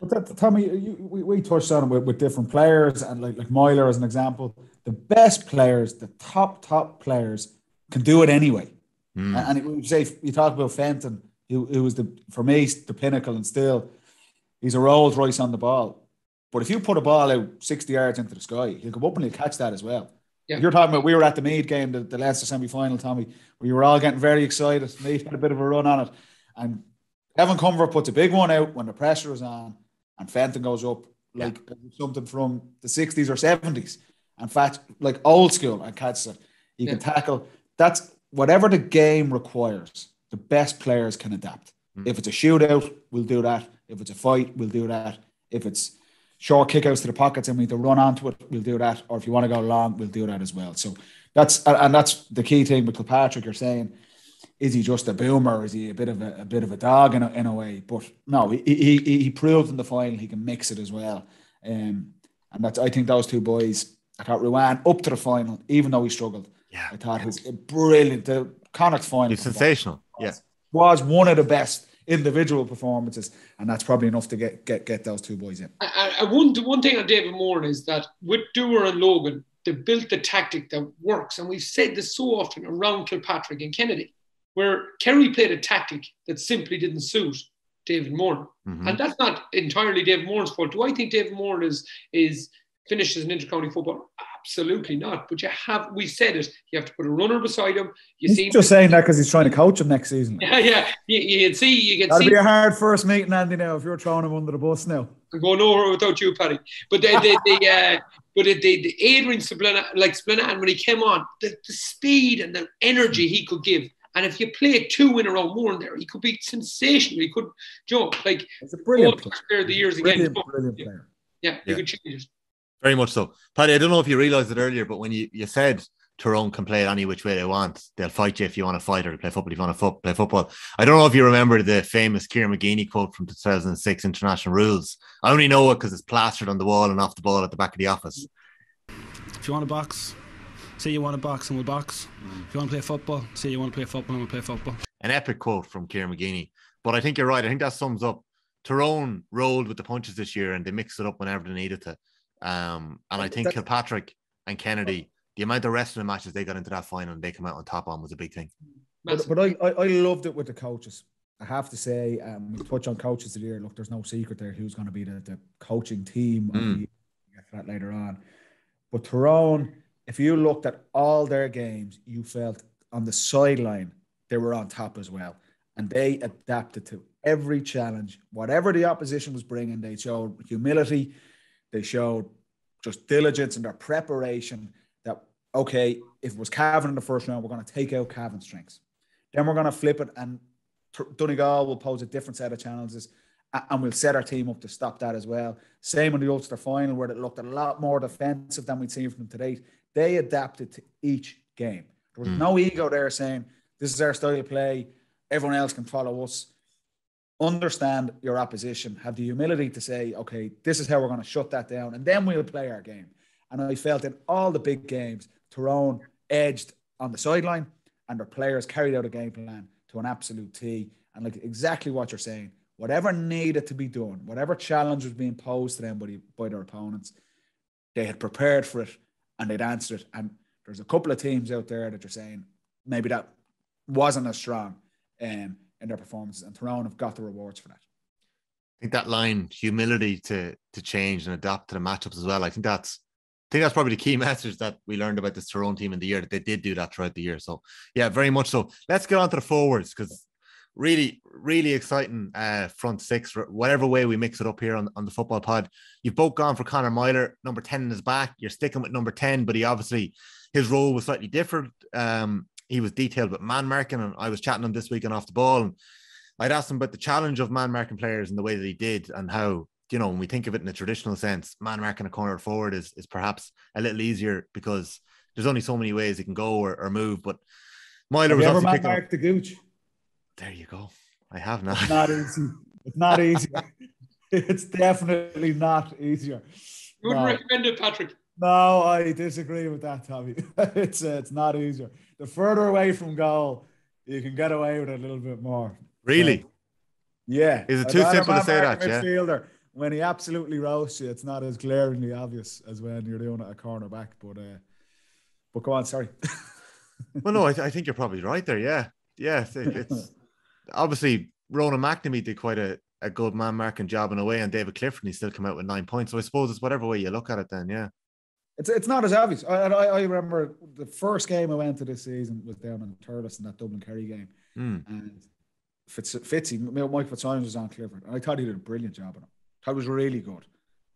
But Tommy, we touched on it with different players, and like Myler as an example, the best players, the top players, can do it anyway. And you talk about Fenton, who was for me the pinnacle, and still he's a Rolls Royce on the ball. But if you put a ball out 60 yards into the sky, he'll come up and he'll catch that as well. Yeah. You're talking about, we were at the Meath game, the Leicester semi-final, Tommy, where you were all getting very excited. Meath had a bit of a run on it, and Evan Cumber puts a big one out when the pressure is on. And Fenton goes up like something from the 60s or 70s. In fact, like old school, and catches it. He can tackle. That's whatever the game requires. The best players can adapt. If it's a shootout, we'll do that. If it's a fight, we'll do that. If it's short kickouts to the pockets and we need to run onto it, we'll do that. Or if you want to go long, we'll do that as well. So That's the key thing with Kilpatrick. You're saying, is he just a boomer? Or is he a bit of a dog in a way? But no, he proved in the final he can mix it as well. And I think those two boys. I thought Ruan up to the final, even though he struggled. Yeah, I thought his brilliant. The Connacht final, he's sensational. Was one of the best individual performances, and that's probably enough to get those two boys in. One thing on David Moore is that with Dewar and Logan, they built the tactic that works, and we've said this so often around Kilpatrick and Kennedy, where Kerry played a tactic that simply didn't suit David Moore, and that's not entirely David Moore's fault. Do I think David Moore is finished as an inter-county footballer? Absolutely not. But we said it. You have to put a runner beside him. He's just saying that because he's trying to coach him next season. Yeah. You can see. That'll be a hard first meeting, Andy. Now, if you're throwing him under the bus now, I'm going nowhere without you, Paddy. But the Adrian Splanat, when he came on, the speed and the energy he could give. And if you play two in a row more in there, he could be sensational. He could jump like it's a brilliant player of the years again. Brilliant player. Yeah, you could change it. Very much so. Paddy, I don't know if you realised it earlier, but when you said Tyrone can play it any which way they want, they'll fight you if you want to fight, or play football if you want to play football. I don't know if you remember the famous Kieran McGeeney quote from 2006 International Rules. I only know it because it's plastered on the wall and off the ball at the back of the office. If you want to box, say you want to box and we'll box. If you want to play football, say you want to play football and we'll play football. An epic quote from Kieran McGeeney. But I think you're right. I think that sums up. Tyrone rolled with the punches this year and they mixed it up whenever they needed to. And I think Kilpatrick and Kennedy, the amount of wrestling matches they got into that final and they come out on top on was a big thing. But I loved it with the coaches. I have to say, we touch on coaches today. Look, there's no secret there who's going to be the coaching team. We'll get to that later on. But Tyrone, if you looked at all their games, you felt on the sideline they were on top as well. And they adapted to every challenge. Whatever the opposition was bringing, they showed humility. They showed just diligence in their preparation that, okay, if it was Cavan in the first round, we're going to take out Cavan's strengths. Then we're going to flip it and Donegal will pose a different set of challenges and we'll set our team up to stop that as well. Same in the Ulster final where it looked a lot more defensive than we'd seen from them to date. They adapted to each game. There was no ego there saying, this is our style of play, everyone else can follow us. Understand your opposition, have the humility to say, okay, this is how we're going to shut that down, and then we'll play our game. And I felt in all the big games, Tyrone edged on the sideline and their players carried out a game plan to an absolute T. And like exactly what you're saying, whatever needed to be done, whatever challenge was being posed to them by their opponents, they had prepared for it and they'd answered it. And there's a couple of teams out there that you're saying maybe that wasn't as strong in their performances, and Tyrone have got the rewards for that. I think that line, humility to change and adapt to the matchups as well. I think that's probably the key message that we learned about this Tyrone team in the year, that they did do that throughout the year. So yeah, very much so. Let's get on to the forwards, because really, really exciting front six, whatever way we mix it up here on the football pod. You've both gone for Conor Myler, number 10 in his back. You're sticking with number 10, but his role was slightly different. He was detailed with man marking, and I was chatting him this week and off the ball, and I'd asked him about the challenge of man marking players and the way that he did, and how, when we think of it in a traditional sense, man marking a corner forward is perhaps a little easier because there's only so many ways he can go or move. But Myler was obviously picking up the gooch. There you go. I have not. It's not easy. It's not easy. It's definitely not easier. You wouldn't recommend it, Patrick? No, I disagree with that, Tommy. It's not easier. The further away from goal, you can get away with it a little bit more. Really? So, yeah. Is it too simple to say that? Midfielder, when he absolutely roasts you, it's not as glaringly obvious as when you're doing it at cornerback. But go on, sorry. Well, no, I think you're probably right there. Yeah. It's obviously Ronan McNamee did quite a good man marking job in a way, and David Clifford, he still come out with 9 points. So I suppose it's whatever way you look at it then, yeah. It's not as obvious. I remember the first game I went to this season was down in Thurles in that Dublin Kerry game. And Mike Fitzsimons was on Clifford. And I thought he did a brilliant job on him. I thought it was really good.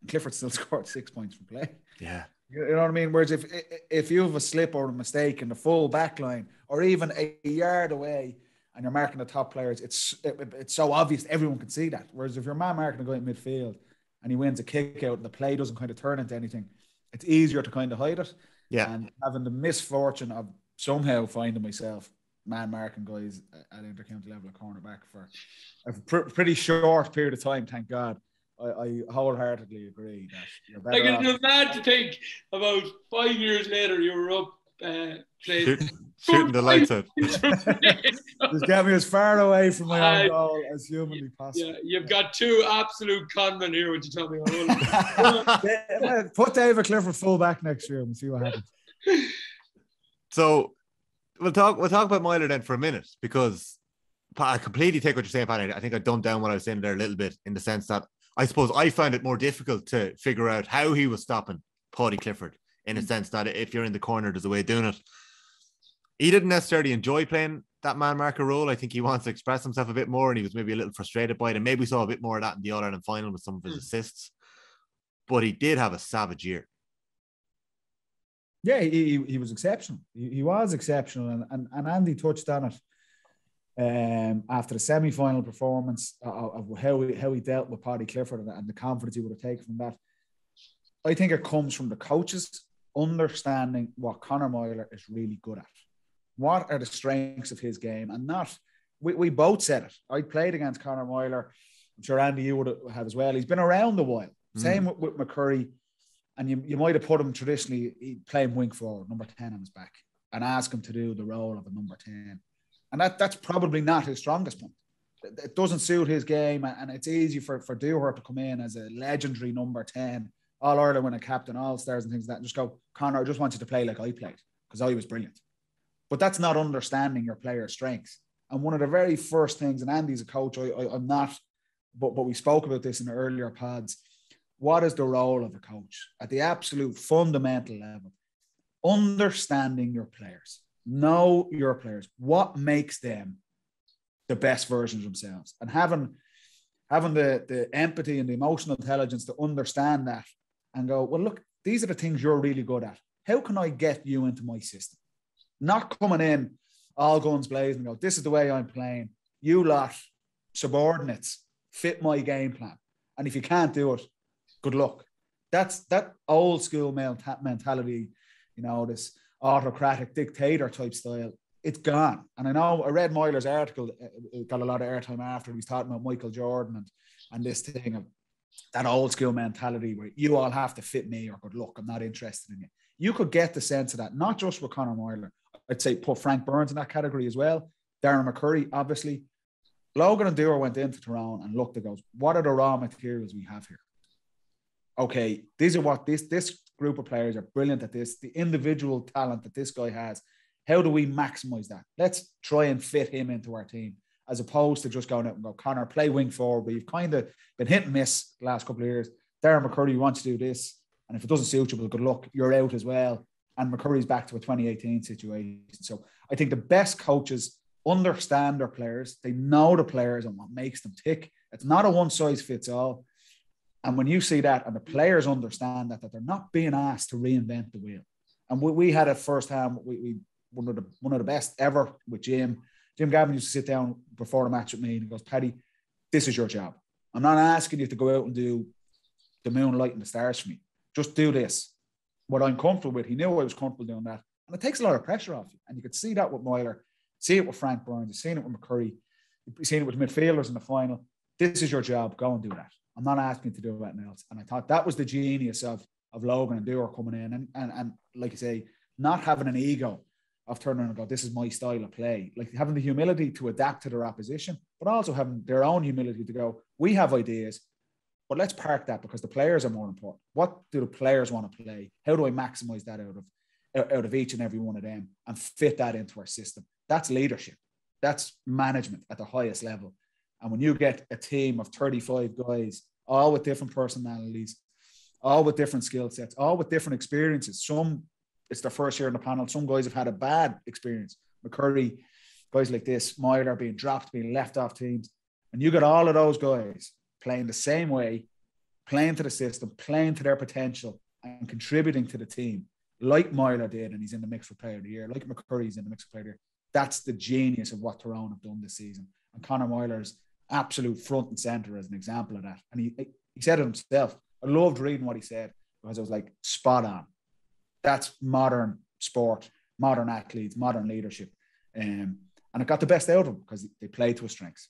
And Clifford still scored 6 points from play. Yeah. You know what I mean? Whereas if you have a slip or a mistake in the full back line or even a yard away and you're marking the top players, it's so obvious everyone can see that. Whereas if you're man marking a guy in midfield and he wins a kick out and the play doesn't kind of turn into anything, it's easier to kind of hide it. Yeah. And having the misfortune of somehow finding myself man-marking guys at inter-county level of cornerback for a pretty short period of time, thank God. I wholeheartedly agree that you're better Like, off. it's mad to think about 5 years later, you were up playing. Shooting the lights out. Just get me as far away from my own goal as humanly possible. Yeah, you've got two absolute conmen here, would you tell me? Put David Clifford full back next year and see what happens. So we'll talk about Myler then for a minute, because I completely take what you're saying, Paddy. I think I dumbed down what I was saying there a little bit, in the sense that I suppose I found it more difficult to figure out how he was stopping Paddy Clifford, in a sense that if you're in the corner, there's a way of doing it. He didn't necessarily enjoy playing that man marker role. I think he wants to express himself a bit more, and he was maybe a little frustrated by it. And maybe we saw a bit more of that in the All-Ireland final with some of his assists. But he did have a savage year. Yeah, he was exceptional. He was exceptional, and Andy touched on it after the semi-final performance of how he dealt with Paddy Clifford and the confidence he would have taken from that. I think it comes from the coaches understanding what Conor Myler is really good at. What are the strengths of his game? And not, we both said it. I played against Conor Myler. I'm sure Andy, you would have as well. He's been around a while. Same with McCurry. And you might have put him traditionally, playing wing forward, number 10 on his back, and ask him to do the role of a number 10. And that's probably not his strongest point. It doesn't suit his game, and it's easy for Dooher to come in as a legendary number 10, All-Ireland winning captain, All-Stars and things like that, and just go, Conor, I just want you to play like I played, because I was brilliant. But that's not understanding your player's strengths. And one of the very first things, and Andy's a coach, I'm not, but we spoke about this in the earlier pods. What is the role of a coach at the absolute fundamental level? Understanding your players. Know your players. What makes them the best versions of themselves? And having the empathy and the emotional intelligence to understand that and go, well, look, these are the things you're really good at. How can I get you into my system? Not coming in all guns blazing and go, this is the way I'm playing. You lot, subordinates, fit my game plan. And if you can't do it, good luck. That's that old school mentality, this autocratic dictator type style. It's gone. And I know I read Myler's article. It got a lot of airtime after. He was talking about Michael Jordan and this thing of that old school mentality where you all have to fit me or good luck. I'm not interested in you. You could get the sense of that, not just with Conor Myler. I'd say put Frank Burns in that category as well. Darren McCurry, obviously. Logan and Dewar went into Tyrone and looked and goes, what are the raw materials we have here? Okay, these are what this group of players are brilliant at this, the individual talent that this guy has. How do we maximize that? Let's try and fit him into our team, as opposed to just going out and go, Conor, play wing forward, but you've kind of been hit and miss the last couple of years. Darren McCurry wants to do this, and if it doesn't suit you, well, good luck, you're out as well. And McCurry's back to a 2018 situation. So I think the best coaches understand their players. They know the players and what makes them tick. It's not a one-size-fits-all. And when you see that, and the players understand that they're not being asked to reinvent the wheel. And we had it firsthand. We one of the best ever with Jim. Jim Gavin used to sit down before the match with me and he goes, Paddy, this is your job. I'm not asking you to go out and do the moonlight and the stars for me. Just do this. What I'm comfortable with. He knew I was comfortable doing that. And it takes a lot of pressure off you. And you could see that with Myler, see it with Frank Burns, you've seen it with McCurry, you've seen it with midfielders in the final. This is your job. Go and do that. I'm not asking you to do anything else. And I thought that was the genius of Logan and Dewar coming in and like you say, not having an ego of turning around and go, this is my style of play. Like having the humility to adapt to their opposition, but also having their own humility to go, we have ideas, but let's park that because the players are more important. What do the players want to play? How do I maximize that out of each and every one of them and fit that into our system? That's leadership. That's management at the highest level. And when you get a team of 35 guys, all with different personalities, all with different skill sets, all with different experiences. Some, it's their first year in the panel. Some guys have had a bad experience. McCurry, guys like this, Myler being dropped, being left off teams. And you got all of those guys playing the same way, playing to the system, playing to their potential and contributing to the team like Myler did, and he's in the mix for player of the year, like McCurry's in the mix for player of the year. That's the genius of what Tyrone have done this season. And Conor Myler's absolute front and center as an example of that. And he said it himself. I loved reading what he said because I was like, spot on. That's modern sport, modern athletes, modern leadership. And it got the best out of them because they played to his strengths.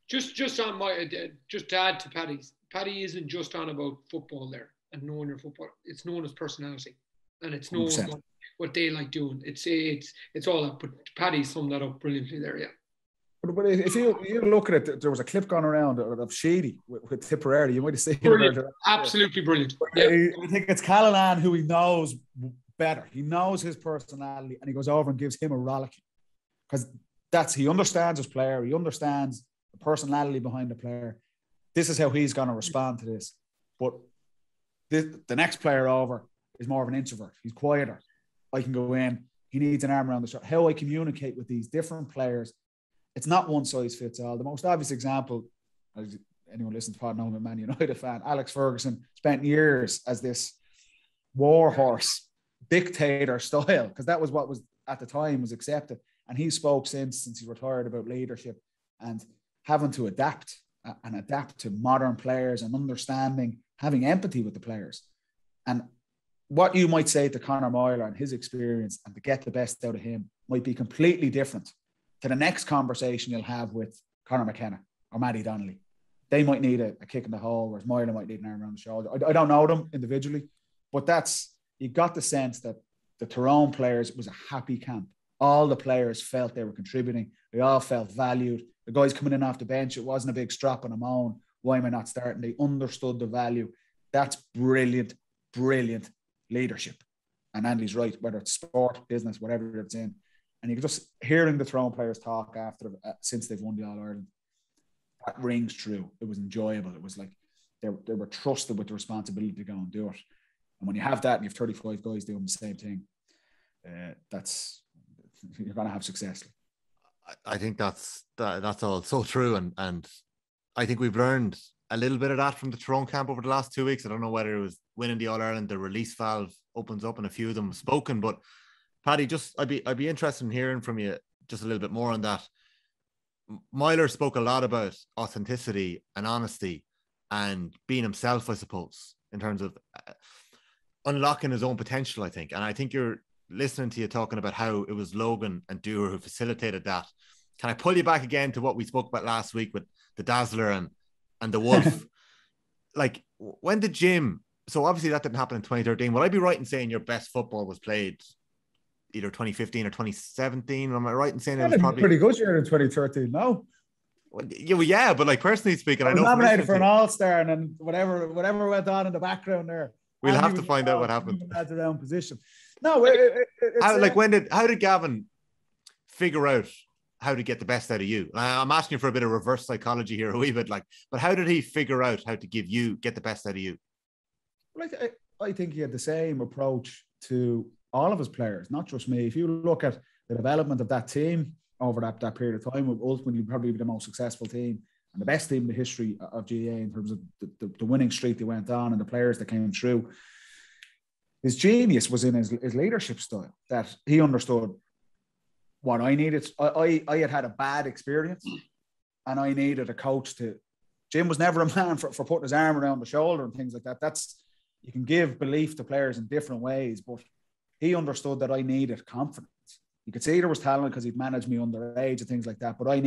Just to add to Paddy's. Paddy isn't just on about football there and knowing your football. It's knowing his personality, and it's knowing what they like doing. It's all that. But Paddy summed that up brilliantly there. Yeah. But if you look at it, there was a clip going around of Sheedy with Tipperary. You might have seen it. Absolutely brilliant. Yeah. I think it's Callanan who he knows better. He knows his personality, and he goes over and gives him a rollicking because he understands his player. He understands the personality behind the player. This is how he's going to respond to this. But the next player over is more of an introvert. He's quieter. I can go in. He needs an arm around the shoulder. How I communicate with these different players. It's not one size fits all. The most obvious example, as anyone listens to Pod knows I'm a Man United fan, Alex Ferguson spent years as this warhorse dictator style, because that was what was at the time was accepted. And he spoke since he retired about leadership and having to adapt to modern players and understanding, having empathy with the players. And what you might say to Conor Moyler and his experience and to get the best out of him might be completely different to the next conversation you'll have with Conor McKenna or Matty Donnelly. They might need a kick in the hole, whereas Moyler might need an arm around the shoulder. I don't know them individually, but you got the sense that the Tyrone players was a happy camp. All the players felt they were contributing. They all felt valued. The guys coming in off the bench, it wasn't a big strap and a moan. Why am I not starting? They understood the value. That's brilliant, brilliant leadership. And Andy's right, whether it's sport, business, whatever it's in. And you just hearing the Tyrone players talk since they've won the All-Ireland, that rings true. It was enjoyable. It was like they were trusted with the responsibility to go and do it. And when you have that and you have 35 guys doing the same thing, you're going to have success. I think that's all so true. And I think we've learned a little bit of that from the Tyrone camp over the last 2 weeks. I don't know whether it was winning the All-Ireland, the release valve opens up and a few of them have spoken, but Paddy, I'd be interested in hearing from you just a little bit more on that. Moyler spoke a lot about authenticity and honesty and being himself, I suppose, in terms of unlocking his own potential, I think. And I think you're listening to you talking about how it was Logan and Dewar who facilitated that. Can I pull you back again to what we spoke about last week with the Dazzler and the Wolf? Like, when did Jim... So obviously that didn't happen in 2013. Would I be right in saying your best football was played either 2015 or 2017? Am I right in saying it was probably pretty good year in 2013? No. Yeah, but like personally speaking, I know nominated for an All-Star, and then whatever went on in the background there. We'll have to find out what happened. That's around position. No, how did Gavin figure out how to get the best out of you? I'm asking for a bit of reverse psychology here, a wee bit, but how did he figure out how to get the best out of you? Well, I think he had the same approach to all of his players, not just me. If you look at the development of that team over that period of time, will ultimately probably be the most successful team and the best team in the history of GAA in terms of the winning streak they went on and the players that came through. His genius was in his leadership style, that he understood what I needed. I had a bad experience and I needed a coach to... Jim was never a man for putting his arm around the shoulder and things like that. You can give belief to players in different ways, but he understood that I needed confidence. You could see there was talent because he'd managed me underage and things like that, but I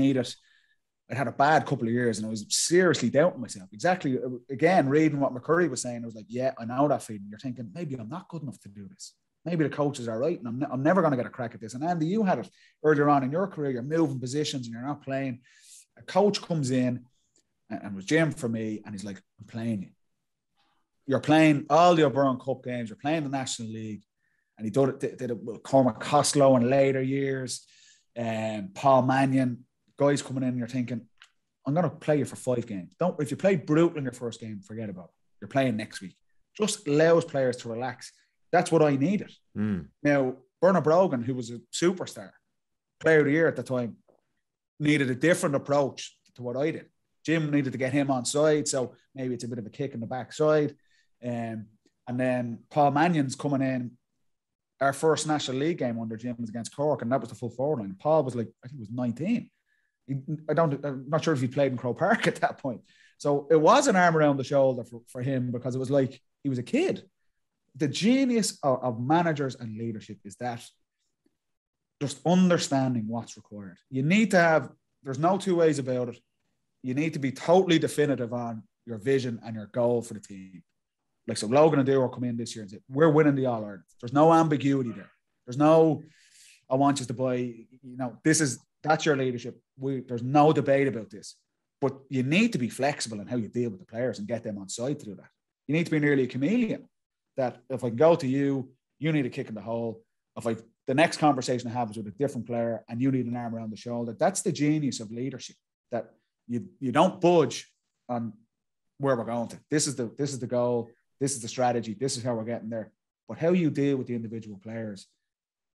had a bad couple of years and I was seriously doubting myself. Exactly. Again, reading what McCurry was saying, I was like, yeah, I know that feeling. You're thinking, maybe I'm not good enough to do this. Maybe the coaches are right and I'm never going to get a crack at this. And Andy, you had it earlier on in your career. You're moving positions and you're not playing. A coach comes in, and it was Jim for me, and he's like, I'm playing you. You're playing all the O'Byrne Cup games. You're playing the National League. And he did it with Cormac Costello in later years, Paul Mannion, guys coming in and you're thinking, I'm going to play you for 5 games. If you play brutal in your first game, forget about it. You're playing next week. Just allows players to relax. That's what I needed. Now, Bernard Brogan, who was a superstar, player of the year at the time, needed a different approach to what I did. Jim needed to get him on side, so maybe it's a bit of a kick in the backside. And then Paul Mannion's coming in. Our first National League game under Jim was against Cork, and that was the full forward line. Paul was like, I think he was 19. I'm not sure if he played in Croke Park at that point. So it was an arm around the shoulder for him, because it was like he was a kid. the genius of managers and leadership is that just understanding what's required. You need to have, there's no two ways about it. You need to be totally definitive on your vision and your goal for the team. Like, so Logan and Dewar come in this year and say, we're winning the All-Ireland. There's no ambiguity there. There's no, I want you to buy, you know, that's your leadership. There's no debate about this. But you need to be flexible in how you deal with the players and get them on side to do that. You need to be nearly a chameleon, that if I can go to you, you need a kick in the hole. If the next conversation I have is with a different player and you need an arm around the shoulder, that's the genius of leadership, that you don't budge on where we're going to. This is the goal. This is the strategy. This is how we're getting there. But how you deal with the individual players,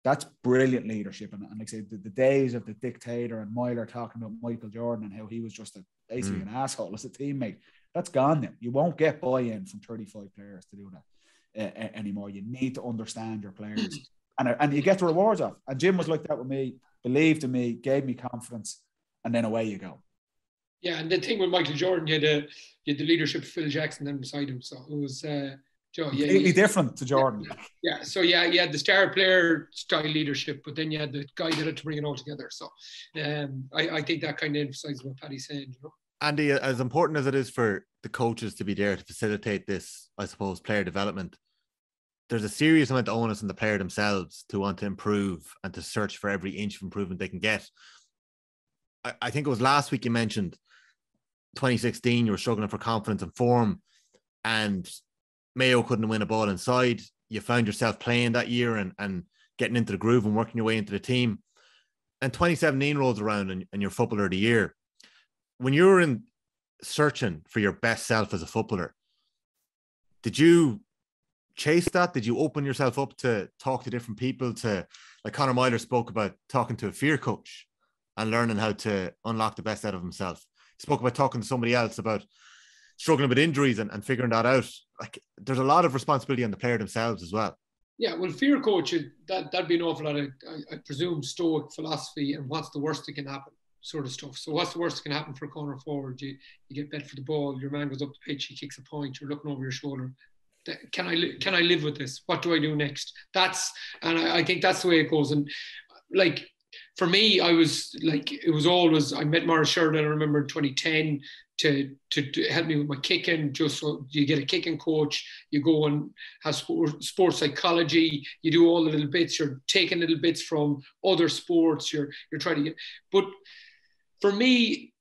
that's brilliant leadership. And like I say, the days of the dictator and Myler talking about Michael Jordan and how he was just basically an asshole as a teammate, that's gone now. You won't get buy-in from 35 players to do that anymore. You need to understand your players. And you get the rewards off. And Jim was like that with me, believed in me, gave me confidence, and then away you go. Yeah, and the thing with Michael Jordan, you had the leadership of Phil Jackson then beside him. So it was completely different to Jordan. Yeah, so you had the star player style leadership, but then you had the guy that had to bring it all together. So I think that kind of emphasizes what Paddy's saying, you know. Andy, as important as it is for the coaches to be there to facilitate this, I suppose, player development, there's a serious amount of onus on the player themselves to want to improve and to search for every inch of improvement they can get. I think it was last week you mentioned 2016, you were struggling for confidence and form, and Mayo couldn't win a ball inside. You found yourself playing that year and getting into the groove and working your way into the team. And 2017 rolls around and you're footballer of the year. When you were in searching for your best self as a footballer, did you chase that? Did you open yourself up to talk to different people, to, like Conor Myler spoke about, talking to a fear coach and learning how to unlock the best out of himself? He spoke about talking to somebody else about struggling with injuries and figuring that out. Like, there's a lot of responsibility on the player themselves as well. Yeah, well, fear coach, that'd be an awful lot of, I presume, stoic philosophy and what's the worst that can happen sort of stuff. So what's the worst that can happen for a corner forward? You get bent for the ball, your man goes up the pitch, he kicks a point, you're looking over your shoulder. Can I live with this? What do I do next? I think that's the way it goes. And like, for me, I was like, it was always, I met Maurice Sheridan, I remember in 2010, to help me with my kicking. Just so you get a kicking coach, you go and have sports psychology, you do all the little bits, you're taking little bits from other sports, you're trying to get, but for me,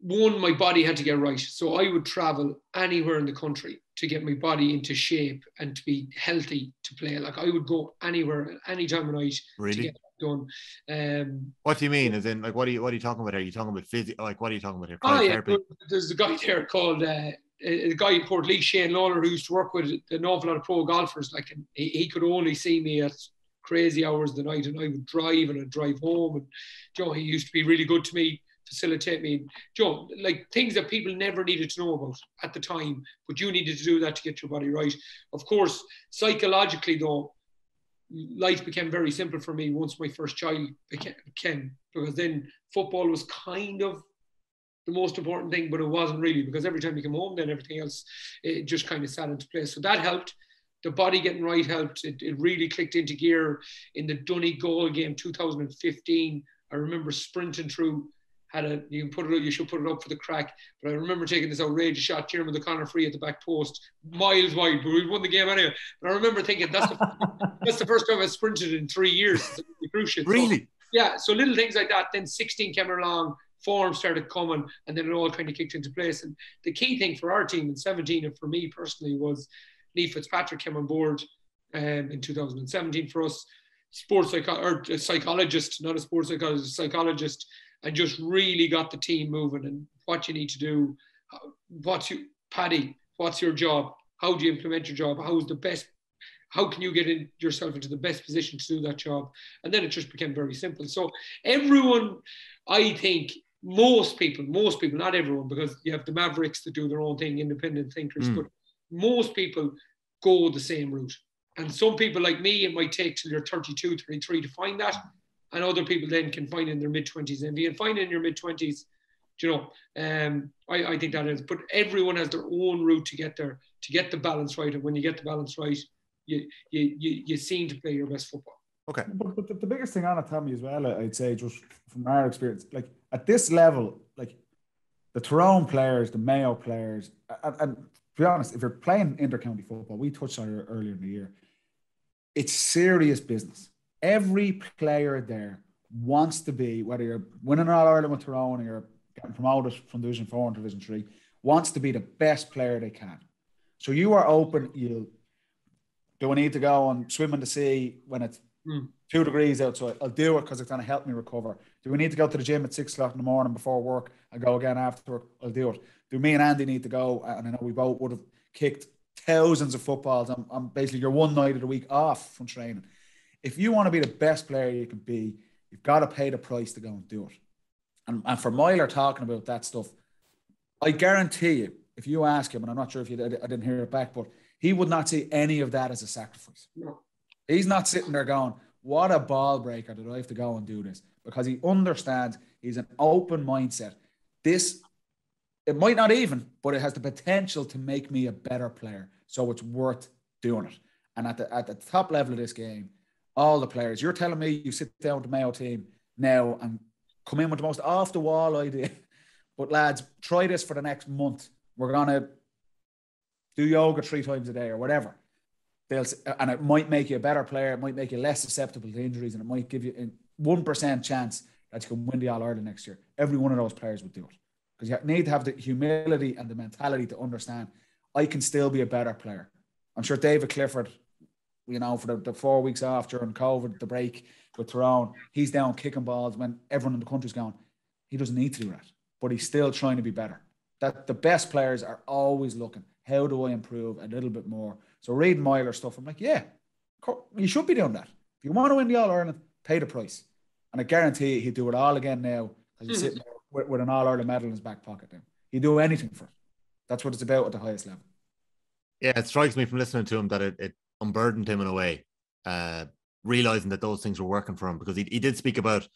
one, my body had to get right. So I would travel anywhere in the country to get my body into shape and to be healthy to play. Like, I would go anywhere, any time of night to get done. What do you mean? As in, like, what are you talking about here? Are you talking about physio? Like, what are you talking about here? Yeah, there's a guy there called a guy in Port Shane Lawler, who used to work with an awful lot of pro golfers. Like, and he could only see me at crazy hours of the night, and I would drive and I'd drive home. And he used to be really good to me, facilitate me. Like, things that people never needed to know about at the time, but you needed to do that to get your body right. Of course, psychologically though, life became very simple for me once my first child became, because then football was kind of the most important thing, but it wasn't really, because every time you come home, then everything else, it just kind of sat into place. So that helped. The body getting right helped. It really clicked into gear in the Donegal game 2015. I remember sprinting through, you should put it up for the crack. But I remember taking this outrageous shot, Jeremy the Connor free at the back post, miles wide, but we won the game anyway. But I remember thinking, that's the first time I sprinted in 3 years. It's crucial. Really? So, yeah, so little things like that. Then 16 came along, form started coming, and then it all kind of kicked into place. And the key thing for our team in 17, and for me personally, was Lee Fitzpatrick came on board in 2017 for us. Psychologist, not a sports psychologist, psychologist, and just really got the team moving and what you need to do. Paddy, what's your job? How do you implement your job? How can you get yourself into the best position to do that job? And then it just became very simple. So everyone, I think, most people, not everyone, because you have the Mavericks that do their own thing, independent thinkers, but most people go the same route. And some people like me, it might take till you're 32, 33 to find that. And other people then can find in their mid-20s. And if you can find in your mid-20s, I think that is. But everyone has their own route to get there, to get the balance right. And when you get the balance right, you seem to play your best football. Okay. But the biggest thing on it, Tommy, as well, I'd say, just from our experience, like at this level, like the Tyrone players, the Mayo players, and to be honest, if you're playing inter-county football, we touched on it earlier in the year, it's serious business. Every player there wants to be, whether you're winning All-Ireland with Tyrone or you're getting promoted from Division 4 into Division 3, wants to be the best player they can. So you are open. Do I need to go and swim in the sea when it's 2 degrees outside? I'll do it because it's going to help me recover. Do we need to go to the gym at 6 o'clock in the morning before work and go again after work? I'll do it. Do me and Andy need to go? And I know we both would have kicked thousands of footballs. I'm basically your one night of the week off from training. If you want to be the best player you can be, you've got to pay the price to go and do it. And for Myler talking about that stuff, I guarantee you, if you ask him, and I'm not sure if you did, I didn't hear it back, but he would not see any of that as a sacrifice. No. He's not sitting there going, what a ball breaker that I have to go and do this, because he understands, he's an open mindset. It might not even, but it has the potential to make me a better player. So it's worth doing it. And at the top level of this game, all the players, you're telling me you sit down with the Mayo team now and come in with the most off the wall idea. But lads, try this for the next month. We're going to do yoga 3 times a day or whatever. And it might make you a better player. It might make you less susceptible to injuries, and it might give you a 1% chance that you can win the All-Ireland next year. Every one of those players would do it. Because you need to have the humility and the mentality to understand, I can still be a better player. I'm sure David Clifford, for the 4 weeks off during COVID, the break with Tyrone, he's down kicking balls when everyone in the country's going, he doesn't need to do that. But he's still trying to be better. That the best players are always looking, how do I improve a little bit more? So reading Myler stuff, I'm like, yeah, you should be doing that. If you want to win the All-Ireland, pay the price. And I guarantee you, he'd do it all again now, because he's sitting there with an All-Ireland medal in his back pocket now. He'd do anything for it. That's what it's about at the highest level. Yeah, it strikes me from listening to him that it unburdened him in a way, realizing that those things were working for him, because he did speak about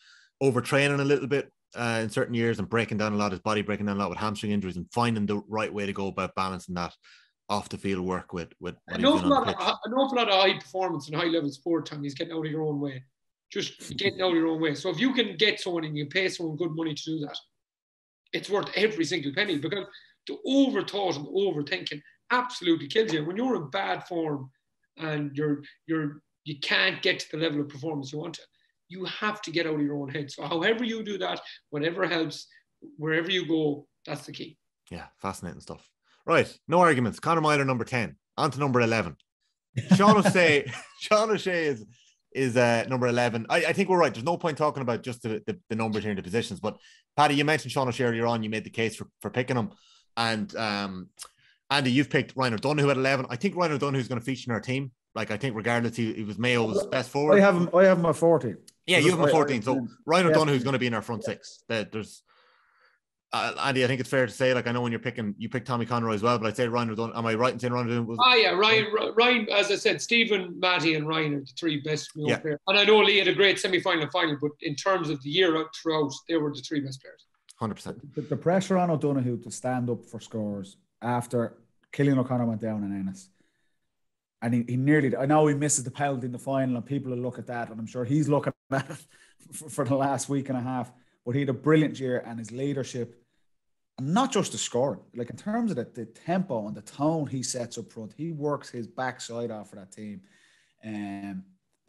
overtraining a little bit in certain years and breaking down a lot, his body breaking down a lot with hamstring injuries, and finding the right way to go about balancing that off the field work with what an awful lot of high performance and high level sport time is getting out of your own way. Just getting out of your own way. So if you can get someone and you pay someone good money to do that, it's worth every single penny, because the overthought and overthinking absolutely kills you. When you're in bad form and you can't get to the level of performance you want to, you have to get out of your own head. So however you do that, whatever helps, wherever you go, that's the key. Yeah, fascinating stuff. Right, no arguments. Conor Myler, number 10. On to number 11. Sean O'Shea is number 11. I think we're right. There's no point talking about just the numbers here in the positions. But Paddy, you mentioned Sean O'Shea earlier on. You made the case for picking him. And Andy, you've picked Ryan O'Donoghue at 11. I think Ryan O'Donoghue is going to feature in our team. Like, I think regardless, he was Mayo's best forward. I have him at 14. Yeah, you have him at 14. So Ryan O'Donoghue is going to be in our front six. There's Andy, I think it's fair to say, like, I know when you picked Tommy Conroy as well, but I'd say Ryan O'Donoghue. Am I right in saying Ryan O'Donoghue was? Oh yeah, Ryan. As I said, Stephen, Matty, and Ryan are the 3 best Mayo players. And I know Lee had a great semi-final and final, but in terms of the year throughout, they were the 3 best players. 100%. The pressure on O'Donoghue to stand up for scores after Cillian O'Connor went down in Ennis. And he nearly, I know he misses the penalty in the final, and people will look at that, and I'm sure he's looking at it for the last week and a half. But he had a brilliant year, and his leadership, and not just the scoring, like in terms of the tempo and the tone he sets up front, he works his backside off for that team. I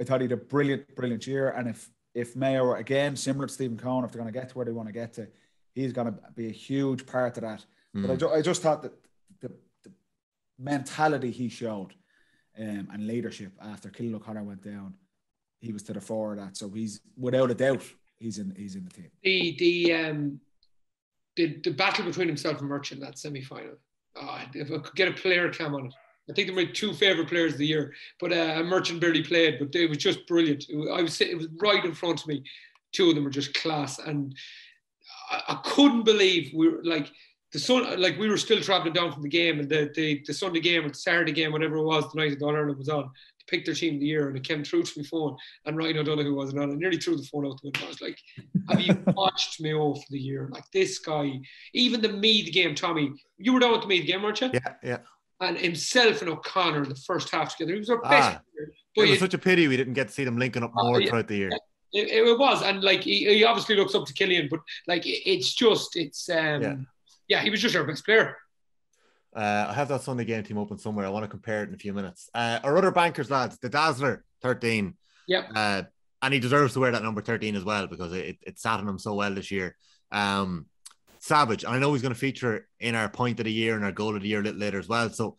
thought he had a brilliant year. And if Mayo, again, similar to Stephen Cohen, if they're going to get to where they want to get to, he's going to be a huge part of that. But I just thought that the mentality he showed and leadership after Cillian O'Connor went down, he was to the fore of that. So he's, without a doubt, he's in the team. The battle between himself and Merchant in that semi-final. If I could get a player cam on it. I think they were my 2 favourite players of the year. But Merchant barely played, but it was just brilliant. It was right in front of me. 2 of them were just class. And I couldn't believe we were like the sun. Like, we were still travelling down from the game, and the Sunday game or the Saturday game, whatever it was, the night that All-Ireland was on, to pick their team of the year, and it came through to my phone, and Ryan O'Donoghue wasn't on. I nearly threw the phone out the window. I was like, have you watched Mayo for the year? Like, this guy, even the Meath game, Tommy, you were down at the Meath game, weren't you? Yeah. and himself and O'Connor the first half together. He was our best player. It was such a pity we didn't get to see them linking up more throughout the year. It was, and like he obviously looks up to Killian, but like he was just our best player. I have that Sunday game team open somewhere. I want to compare it in a few minutes. Our other bankers, lads, the Dazzler 13. Yep. And he deserves to wear that number 13 as well because it sat on him so well this year. Savage. And I know he's going to feature in our point of the year and our goal of the year a little later as well. So,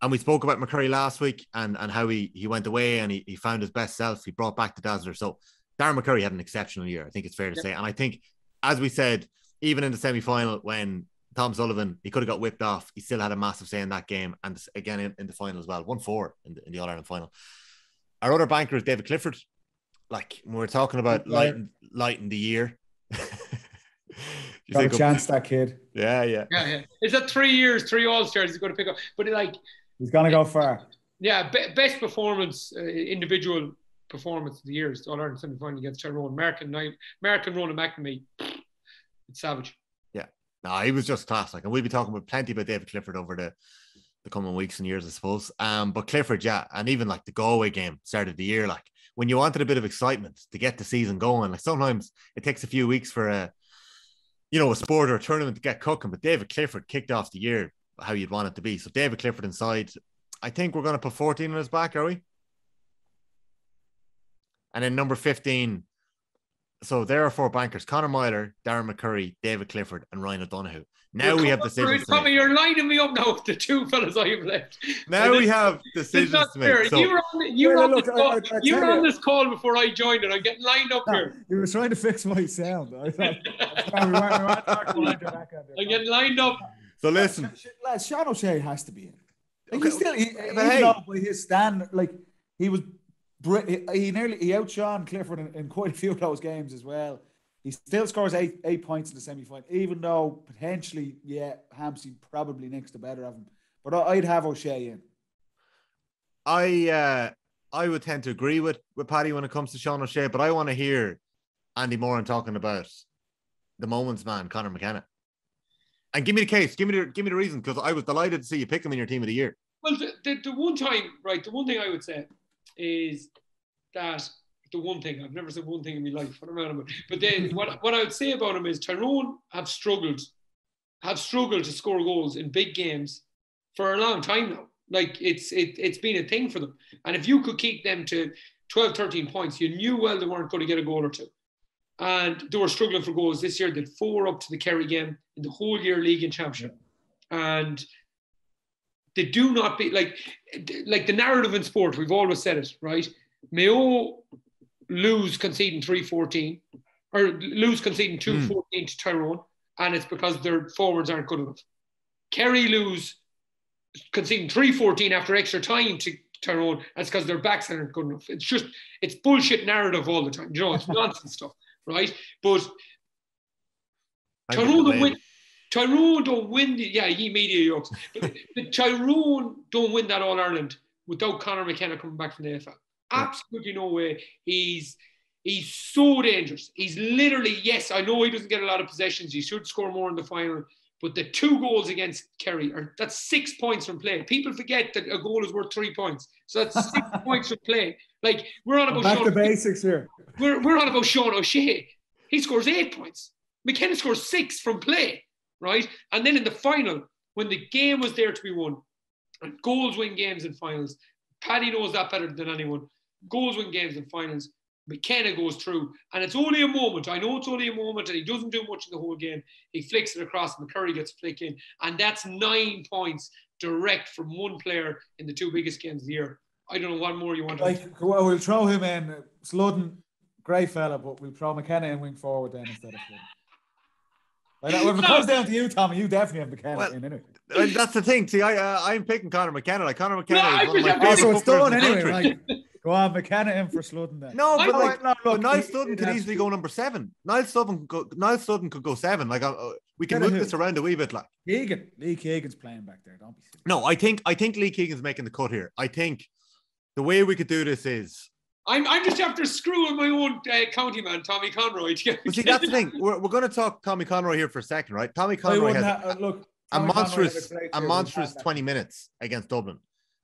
and we spoke about McCurry last week and how he went away and he found his best self. He brought back the Dazzler. So Darren McCurry had an exceptional year. I think it's fair to say. And I think, as we said, even in the semi-final when Tom Sullivan, he could have got whipped off, he still had a massive say in that game. And again, in the final as well, 1-4 in the All-Ireland final. Our other banker is David Clifford. Like, when we're talking about lighting the year. Got a chance, that kid. Yeah. Is that 3 years, 3 All-Stars he's going to pick up? But he's going to go far. Yeah, best performance, individual performance of the year is the All-Ireland semi-final against Tyrone. American Ronan McNamee. It's savage. Yeah. No, he was just class. Like, and we'll be talking about plenty about David Clifford over the coming weeks and years, I suppose. But Clifford, yeah, and even like the Galway game started the year, like when you wanted a bit of excitement to get the season going, like sometimes it takes a few weeks for a sport or a tournament to get cooking, but David Clifford kicked off the year how you'd want it to be. So David Clifford inside, I think we're going to put 14 on his back, are we? And then number 15. So there are 4 bankers: Conor Myler, Darren McCurry, David Clifford, and Ryan O'Donoghue. Now we have decisions to make. Tommy, you're lining me up now with the 2 fellas I have left. Now we have decisions to make. So, you were on this call before I joined and I'm getting lined up here. You were trying to fix my sound. I thought, I'm getting lined up. So listen. Sean O'Shea has to be in. Like, okay. By his stand, like he outshone Clifford in quite a few of those games as well. He still scores 8 points in the semi-final, even though potentially, Hampsey probably next to better of him. But I'd have O'Shea in. I would tend to agree with Paddy when it comes to Sean O'Shea, but I want to hear Andy Moran talking about the moments man, Conor McKenna. And give me the case, give me the reason, because I was delighted to see you pick him in your team of the year. Well, the one time, right, the one thing I would say is that the one thing, I've never said one thing in my life, but then what I would say about him is Tyrone have struggled to score goals in big games for a long time now. Like it's been a thing for them. And if you could keep them to 12, 13 points, you knew well they weren't going to get a goal or two. And they were struggling for goals. This year, they had 4 up to the Kerry game in the whole year league and championship. And they do not be like the narrative in sport, we've always said it, right? Mayo lose conceding 3-14 or lose conceding 2-14 to Tyrone, and it's because their forwards aren't good enough. Kerry lose conceding 3-14 after extra time to Tyrone, that's because their backs aren't good enough. It's bullshit narrative all the time. You know, it's nonsense stuff, right? But Tyrone don't win media yokes. But Tyrone don't win that All Ireland without Conor McKenna coming back from the AFL. Absolutely no way. He's so dangerous. He's literally, yes, I know he doesn't get a lot of possessions. He should score more in the final. But the 2 goals against Kerry, that's 6 points from play. People forget that a goal is worth 3 points. So that's 6 points from play. Like, we're on about back to basics here. We're on about Sean O'Shea. He scores 8 points. McKenna scores 6 from play, right? And then in the final, when the game was there to be won, and goals win games and finals, Paddy knows that better than anyone. Goals win games and finals. McKenna goes through, and it's only a moment. I know it's only a moment, and he doesn't do much in the whole game. He flicks it across, and McCurry gets a flick in, and that's 9 points direct from one player in the 2 biggest games of the year. I don't know what more you want to do. Well, we'll throw him in. Sludden, great fella, but we'll throw McKenna in wing forward then instead of Sludden. Like that, if it comes down to you, Tommy, you definitely have McKenna in anyway. That's the thing. See, I'm picking Conor McKenna. Like Conor McKenna is one of my favorite so it's done anyway. Right? Go on, McKenna in for Sludden then. No, but Niall Sludden could easily go number 7. Niall Sludden could go 7. Like we can move this around a wee bit. Like Lee Keegan's playing back there. Don't be silly. No, I think Lee Keegan's making the cut here. I think the way we could do this is I'm just after screwing my own county man, Tommy Conroy. But see, that's the thing. We're going to talk Tommy Conroy here for a second, right? Tommy Conroy has... look, Tommy Conroy had a great a year. monstrous 20 minutes against Dublin.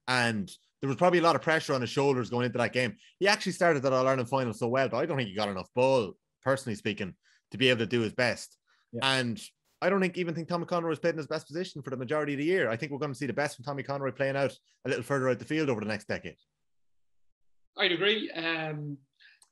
And there was probably a lot of pressure on his shoulders going into that game. He actually started that All-Ireland final so well, but I don't think he got enough ball, personally speaking, to be able to do his best. Yeah. And I don't think Tommy Conroy has played in his best position for the majority of the year. I think we're going to see the best from Tommy Conroy playing out a little further out the field over the next decade. I'd agree.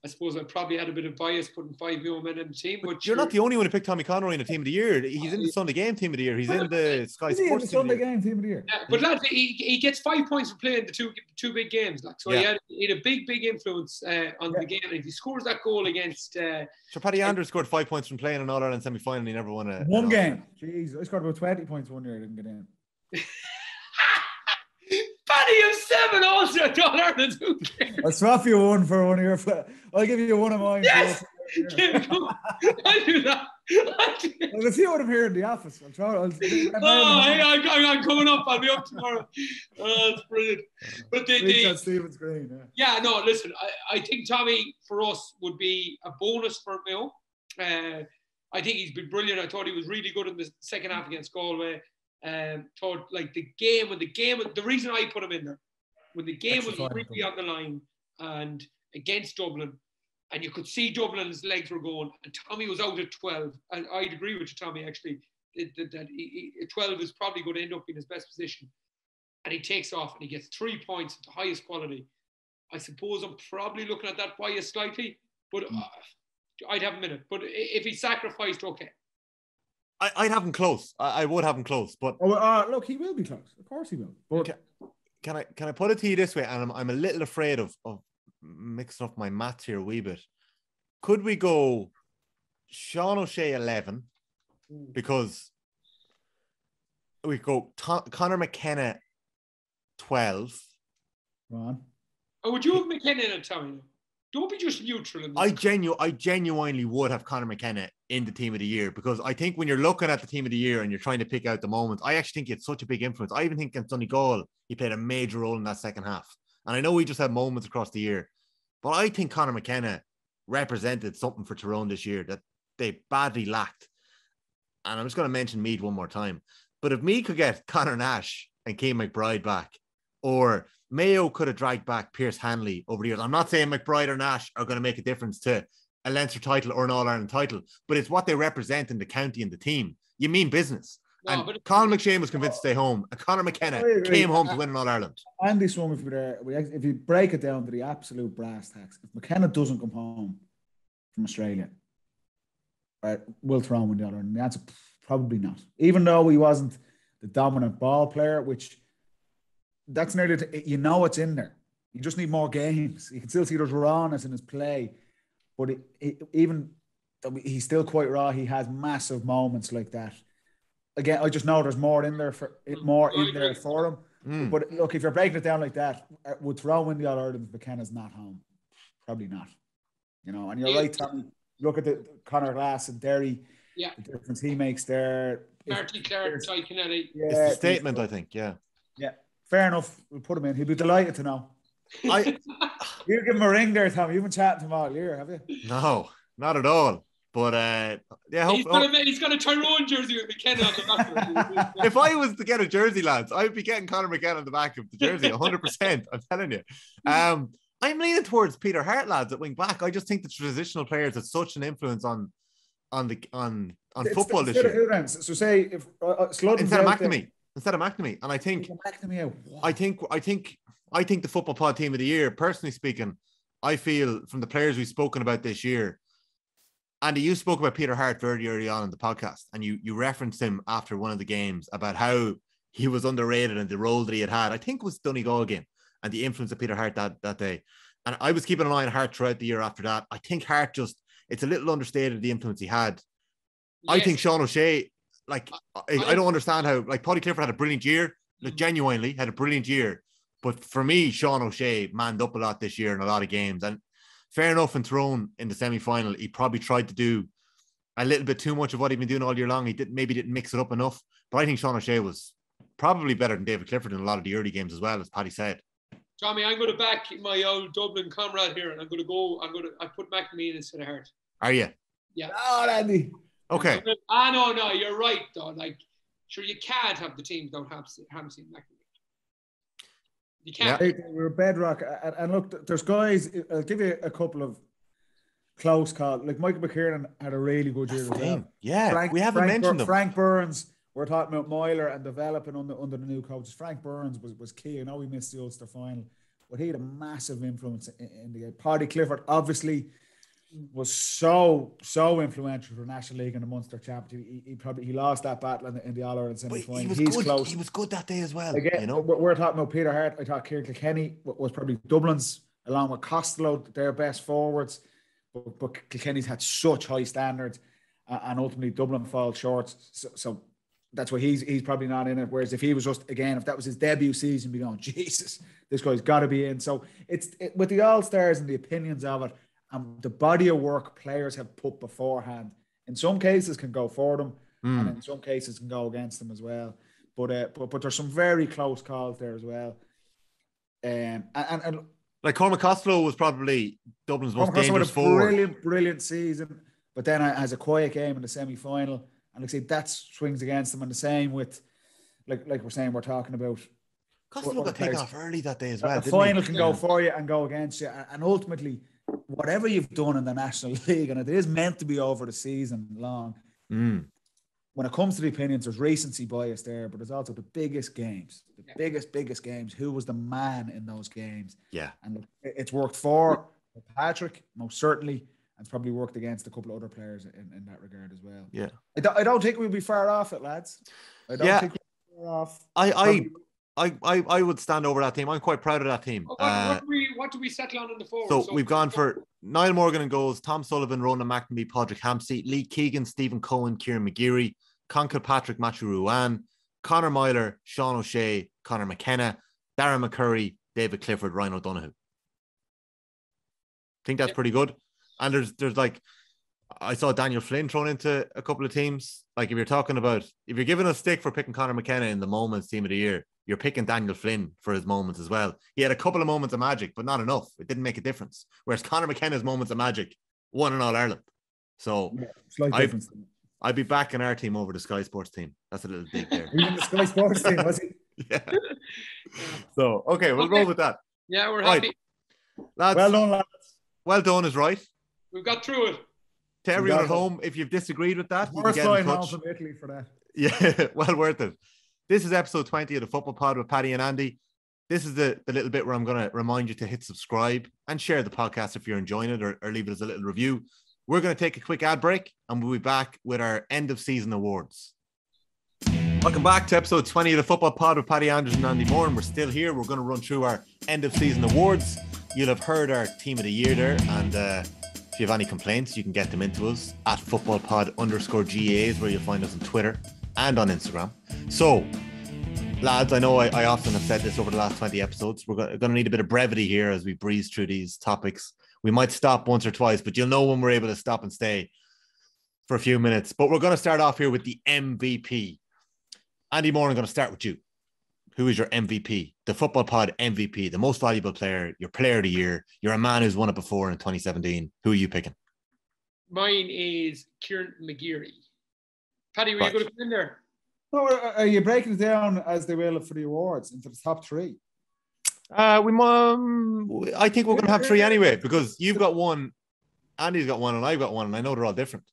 I suppose I probably had a bit of bias putting 5 young men in the team. But you're not the only one who picked Tommy Conroy in the team of the year. He's in the Sunday Game team of the year. He's in the Sky Sports team of the year. Team of the year. Yeah, but lads, he gets 5 points for playing the two big games. Like, so he had a big influence on the game. And if he scores that goal against... So Paddy Andrews scored 5 points from playing an All-Ireland semi-final and he never won a... One game. Jeez, I scored about 20 points one year. I didn't get in. Paddy of 7 also All-Ireland. Who cares? I'll swap you one for one of your... I'll give you one of mine. Yes! I'll do that. There's a few of them here in the office. I'm coming up. I'll be up tomorrow. Oh, that's brilliant. But Stephen's green. No, listen, I think Tommy for us would be a bonus for Mayo. I think he's been brilliant. I thought he was really good in the second half against Galway. Thought like the reason I put him in there, when the game was really on the line and against Dublin, and you could see Dublin's legs were going, and Tommy was out at 12. And I'd agree with you, Tommy, actually, that 12 is probably going to end up in his best position. And he takes off and he gets 3 points at the highest quality. I suppose I'm probably looking at that bias slightly, but I'd have him in it. But if he sacrificed, okay. I'd have him close. I would have him close, but look, he will be close. Of course, he will. But can I put it to you this way? And I'm a little afraid of mixing up my maths here a wee bit. Could we go Sean O'Shea 11 because we go Conor McKenna 12. Go on. Oh, would you have McKenna in it, Tommy? Don't be just neutral. In this I genuinely would have Conor McKenna in the team of the year because I think when you're looking at the team of the year and you're trying to pick out the moments, I actually think it's such a big influence. I even think against Donegal, he played a major role in that second half. And I know he just had moments across the year, but I think Conor McKenna represented something for Tyrone this year that they badly lacked. And I'm just going to mention Meath one more time. But if Meath could get Conor Nash and Keane McBride back, or Mayo could have dragged back Pierce Hanley over the years. I'm not saying McBride or Nash are going to make a difference to a Leinster title or an All-Ireland title, but it's what they represent in the county and the team. You mean business. No, and Colin McShane was convinced to stay home, and Conor McKenna came home to win an All-Ireland. And this one, if you break it down to the absolute brass tacks, if McKenna doesn't come home from Australia, will Tyrone win the All-Ireland? And the answer, probably not. Even though he wasn't the dominant ball player, which that's nearly, it's in there. You just need more games. You can still see there's rawness in his play, but he's still quite raw. He has massive moments like that. Again, I just know there's more in there for him. But look, if you're breaking it down like that, would Tyrone win the All-Ireland if McKenna's not home? Probably not. And you're right, Tommy. Look at the Conor Glass and Derry. Yeah. The difference he makes there. Marty Clark, Ty Kennedy. Yeah, it's a statement, I think. Yeah. Yeah. Fair enough. We'll put him in. He'll be delighted to know. You give him a ring there, Tommy. You've been chatting to him all year, have you? No, not at all. But yeah, he's got a Tyrone jersey with McKenna on the back. If I was to get a jersey, lads, I would be getting Conor McKenna on the back of the jersey, 100%. I'm telling you. I'm leaning towards Peter Hart, lads, at wing back. I just think the transitional players had such an influence on football this year. So say if instead of McNamee, and I think the football pod team of the year, personally speaking, I feel from the players we've spoken about this year. Andy, you spoke about Peter Hart very early on in the podcast, and you referenced him after one of the games about how he was underrated and the role that he had. I think it was Donegal game and the influence of Peter Hart that day. And I was keeping an eye on Hart throughout the year after that. I think Hart it's a little understated, the influence he had. Yes. I think Sean O'Shea, I don't understand how, Paddy Clifford had a brilliant year, genuinely had a brilliant year. But for me, Sean O'Shea manned up a lot this year in a lot of games. And fair enough, in Tyrone in the semi-final, he probably tried to do a little bit too much of what he'd been doing all year long. He maybe didn't mix it up enough. But I think Sean O'Shea was probably better than David Clifford in a lot of the early games as well, as Paddy said. Tommy, I'm going to back my old Dublin comrade here, and I put McNamee in instead of Hart. Are you? Yeah. Oh, Andy. Okay. No, you're right, though. Sure, you can't have the teams without Hamsey and McNamee. You can't. Yeah. We're bedrock. And look, there's guys, I'll give you a couple of close calls. Like Michael McKiernan had a really good year as well. Yeah, we haven't mentioned them. Frank Burns, we're talking about Moyler and developing under the new coaches. Frank Burns was key. I know we missed the Ulster final, but he had a massive influence in the game. Paddy Clifford, obviously, was so influential for the National League and the Munster Championship. He lost that battle in the All-Ireland semi-final. He's close. He was good that day as well. Again, we're talking about Peter Hart. I thought Kieran Kilkenny was probably Dublin's, along with Costello, their best forwards. But Kilkenny's had such high standards, and ultimately Dublin fall short. So that's why he's probably not in it. Whereas if he was just, again, if that was his debut season, be going, Jesus, this guy's got to be in. So it's with the All-Stars and the opinions of it, the body of work players have put beforehand, in some cases can go for them, and in some cases can go against them as well. But there's some very close calls there as well. And like Cormac Costello was probably Dublin's most dangerous forward. Brilliant season, but then has a quiet game in the semi-final, and like I say, that swings against them. And the same with, like we're saying, we're talking about. Costello got taken off early that day as well. The final can go for you and go against you, and ultimately, whatever you've done in the National League, and it is meant to be over the season long. When it comes to the opinions, there's recency bias there, but there's also the biggest games, biggest games. Who was the man in those games? Yeah. And it's worked for Patrick, most certainly, and it's probably worked against a couple of other players in that regard as well. Yeah. I don't think we'll be far off it, lads. I don't think we're far off. I would stand over that team. I'm quite proud of that team. What do we settle on in the forward? So we've gone for Niall Morgan in goals, Tom Sullivan, Ronan McNamee, Padraig Hampsey, Lee Keegan, Stephen Cohen, Kieran McGeary, Con Kilpatrick, Matthew Ruan, Conor Myler, Sean O'Shea, Conor McKenna, Darren McCurry, David Clifford, Ryan O'Donoghue. I think that's pretty good. And there's like, I saw Daniel Flynn thrown into a couple of teams. Like if you're giving a stick for picking Conor McKenna in the Moments Team of the Year, you're picking Daniel Flynn for his moments as well. He had a couple of moments of magic, but not enough. It didn't make a difference. Whereas Conor McKenna's moments of magic won in All Ireland. So I'd be backing our team over the Sky Sports team. That's a little big there. Even the Sky Sports team, was he? Yeah. So, okay, we'll roll with that. Yeah, we're happy. Lads, well done, lads. Well done is right. We've got through it. To everyone at home, if you've disagreed with that, we're flying home from Italy for that. Yeah, well worth it. This is episode 20 of the Football Pod with Paddy and Andy. This is the little bit where I'm going to remind you to hit subscribe and share the podcast if you're enjoying it, or leave it as a little review. We're going to take a quick ad break and we'll be back with our end of season awards. Welcome back to episode 20 of the Football Pod with Paddy Andrews and Andy Moore. And we're still here. We're going to run through our end of season awards. You'll have heard our team of the year there. And if you have any complaints, you can get them into us at footballpod_GAs, where you'll find us on Twitter and on Instagram. So, lads, I know I often have said this over the last 20 episodes. We're going to need a bit of brevity here as we breeze through these topics. We might stop once or twice, but you'll know when we're able to stop and stay for a few minutes. But we're going to start off here with the MVP. Andy Moore, I'm going to start with you. Who is your MVP? The Football Pod MVP, the most valuable player, your player of the year. You're a man who's won it before in 2017. Who are you picking? Mine is Kieran McGeary. Paddy, were you going to put in there? No, are you breaking it down as they will for the awards into the top three? I think we're going to have three anyway, because you've got one, Andy's got one, and I've got one, and I know they're all different.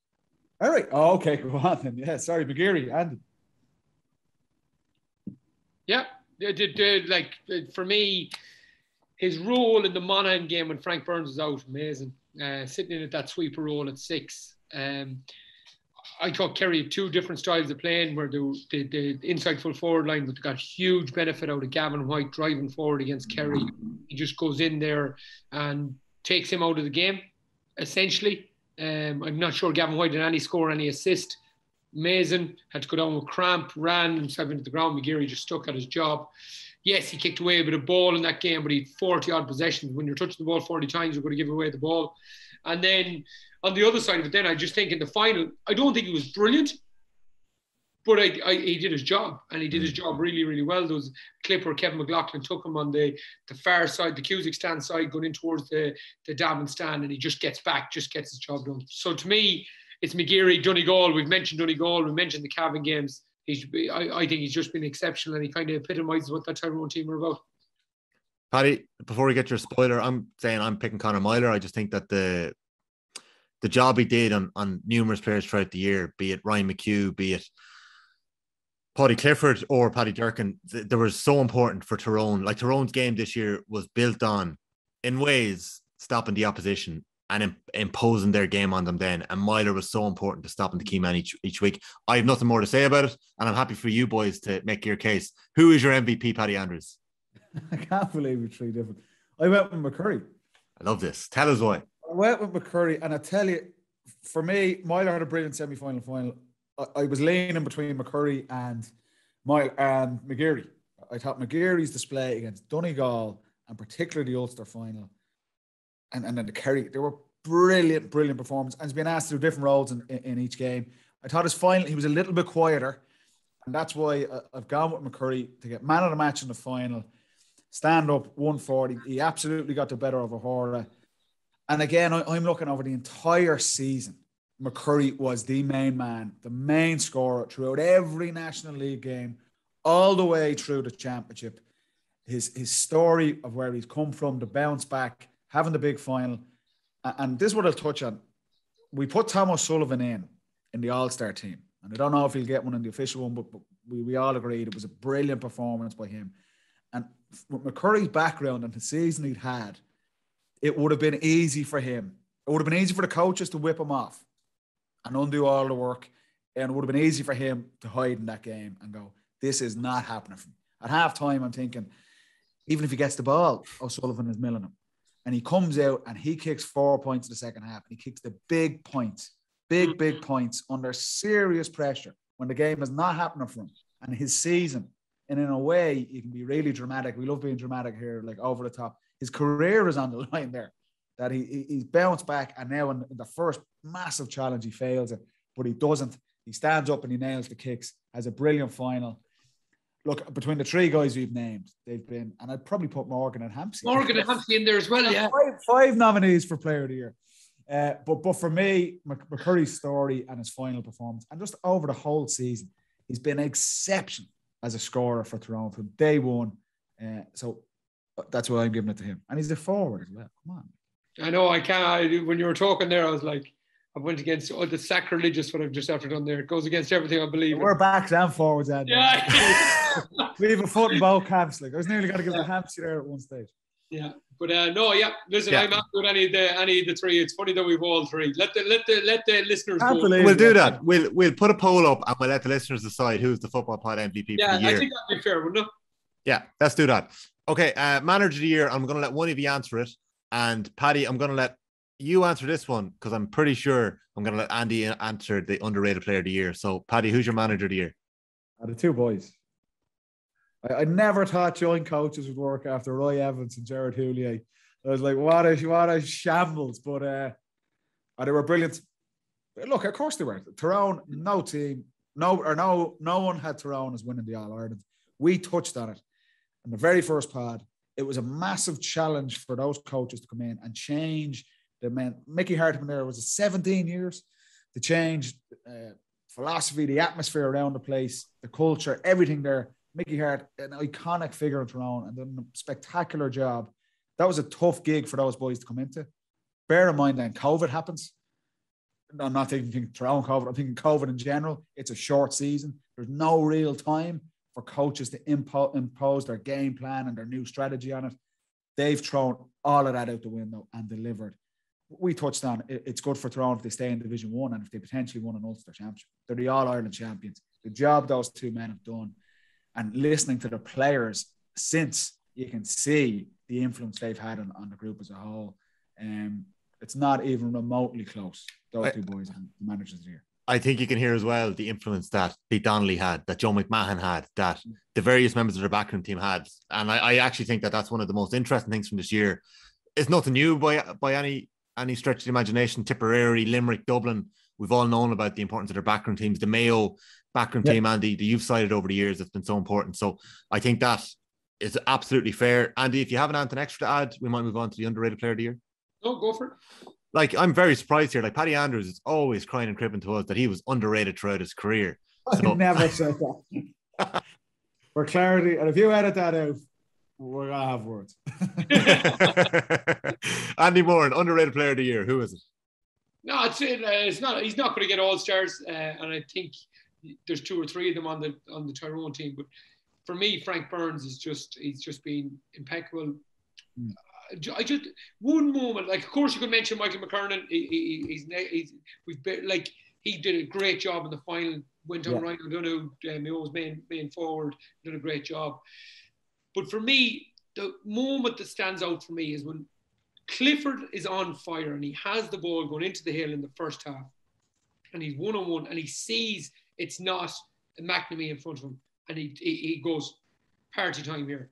All right. Oh, okay. Go on then. Yeah. Sorry, McGeary, Andy. Yeah. For me, his role in the Monaghan game when Frank Burns was out, amazing. Sitting in at that sweeper role at 6. I thought Kerry had two different styles of playing, where the inside full forward line, but they got huge benefit out of Gavin White driving forward against Kerry. He just goes in there and takes him out of the game, essentially. I'm not sure Gavin White did any score, any assist. Amazing. Had to go down with cramp, ran himself into the ground. McGeary just stuck at his job. Yes, he kicked away a bit of ball in that game, but he had 40-odd possessions. When you're touching the ball 40 times, you're going to give away the ball. And then on the other side of it, then I just think in the final, I don't think he was brilliant, but he did his job, and he did his job really, really well. There was a clip where Kevin McLaughlin took him on the far side, the Cusick stand side, going in towards the Davin stand, and he just gets back, just gets his job done. So to me, it's McGeary, Donegal. We've mentioned Donegal. We mentioned the Cavan games. I think he's just been exceptional, and he kind of epitomises what that Tyrone team are about. Paddy, before we get your spoiler, I'm saying I'm picking Conor Myler. I just think that the job he did on numerous players throughout the year, be it Ryan McHugh, be it Paddy Clifford or Paddy Durkin, they were so important for Tyrone. Like Tyrone's game this year was built on, in ways, stopping the opposition and imposing their game on them then. And Myler was so important to stopping the key man each week. I have nothing more to say about it, and I'm happy for you boys to make your case. Who is your MVP, Paddy Andrews? I can't believe it's 3 different. I went with McCurry. I love this. Tell us why. I went with McCurry, and I tell you, for me, Myler had a brilliant semi-final final. I was leaning between McCurry and McGeary. I thought McGeary's display against Donegal, and particularly the Ulster final, and then the Kerry, they were brilliant performance, and he's been asked to do different roles in each game. I thought his final, he was a little bit quieter, and that's why I've gone with McCurry to get man of the match in the final. Stand up, 140. He absolutely got the better of O'Hara. And again, I'm looking over the entire season. McCurry was the main man, the main scorer throughout every National League game, all the way through the championship. His story of where he's come from, the bounce back, having the big final. And this is what I'll touch on. We put Tom O'Sullivan in the All-Star team. And I don't know if he'll get one in the official one, but we all agreed it was a brilliant performance by him. And with McCurry's background and the season he'd had, it would have been easy for him. It would have been easy for the coaches to whip him off and undo all the work. And it would have been easy for him to hide in that game and go, this is not happening for me. At halftime, I'm thinking, even if he gets the ball, O'Sullivan is milling him. And he comes out and he kicks 4 points in the second half. And he kicks the big points, big points under serious pressure when the game is not happening for him. And his season, and in a way, you can be really dramatic. We love being dramatic here, like over the top. His career is on the line there. That he's bounced back, and now in the first massive challenge, he fails it, but he doesn't. He stands up and he nails the kicks, has a brilliant final. Look, between the 3 guys we've named, they've been, and I'd probably put Morgan and Hampsey. Morgan and Hampsey in there as well, yeah. Five nominees for Player of the Year. But for me, McCurry's story and his final performance, and just over the whole season, he's been exceptional as a scorer for Tyrone from day one. So that's why I'm giving it to him. And he's a forward as well. Come on. I know, I can't. When you were talking there, I was like, I went against all the sacrilegious what I've just after done there. It goes against everything I believe in. We're backs and forwards, Andy. Yeah. We have a foot in both camps. Like I was nearly going to give the Hampsey there at one stage. Yeah, but no, yeah. Listen, I'm happy with any of the 3. It's funny that we've all 3. Let the listeners go. We'll do that. We'll put a poll up and we'll let the listeners decide who's the Football Pod MVP for the year. I think that'd be fair, wouldn't it? Yeah, let's do that. Okay, Manager of the Year. I'm going to let one of you answer it, and Paddy, I'm going to let you answer this one because I'm pretty sure I'm going to let Andy answer the underrated Player of the Year. So, Paddy, who's your Manager of the Year? The 2 boys. I never thought joint coaches would work after Roy Evans and Gerard Houllier. I was like, what a shambles. But they were brilliant. Look, of course they were. Tyrone, no team, no one had Tyrone as winning the All-Ireland. We touched on it in the very first pod. It was a massive challenge for those coaches to come in and change the men. Mickey Hartman there was 17 years to change philosophy, the atmosphere around the place, the culture, everything there. Mickey Hart, an iconic figure in Tyrone, and done a spectacular job. That was a tough gig for those boys to come into. Bear in mind then COVID happens. No, I'm not thinking Tyrone COVID. I'm thinking COVID in general. It's a short season. There's no real time for coaches to impose their game plan and their new strategy on it. They've thrown all of that out the window and delivered. We touched on it's good for Tyrone if they stay in Division 1 and if they potentially won an Ulster Championship. They're the All-Ireland champions. The job those 2 men have done, and listening to the players since, you can see the influence they've had on the group as a whole. It's not even remotely close, those 2 boys and the managers of the year. I think you can hear as well the influence that Pete Donnelly had, that Joe McMahon had, that the various members of their backroom team had. And I actually think that that's one of the most interesting things from this year. It's nothing new by any stretch of the imagination. Tipperary, Limerick, Dublin, we've all known about the importance of their backroom teams. The Mayo backroom team, Andy, that you've cited over the years, it's been so important. So I think that is absolutely fair. Andy, if you have anything extra to add, we might move on to the underrated Player of the Year. No, go for it. Like, I'm very surprised here. Like, Paddy Andrews is always crying and cribbing to us that he was underrated throughout his career. So, I never said that. For clarity, and if you edit that out, we're going to have words. Andy Moore, an underrated player of the year. Who is it? No, it's not. He's not going to get all stars, and I think there's 2 or 3 of them on the Tyrone team. But for me, Frank Burns he's just been impeccable. I just one moment, like of course you could mention Michael McKernan. He did a great job in the final. Went on Ryan O'Donoghue, Mayo's main forward, did a great job. But for me, the moment that stands out for me is when Clifford is on fire and he has the ball going into the hill in the first half, and he's 1-on-1 and he sees it's not McNamee in front of him, and he goes, party time here.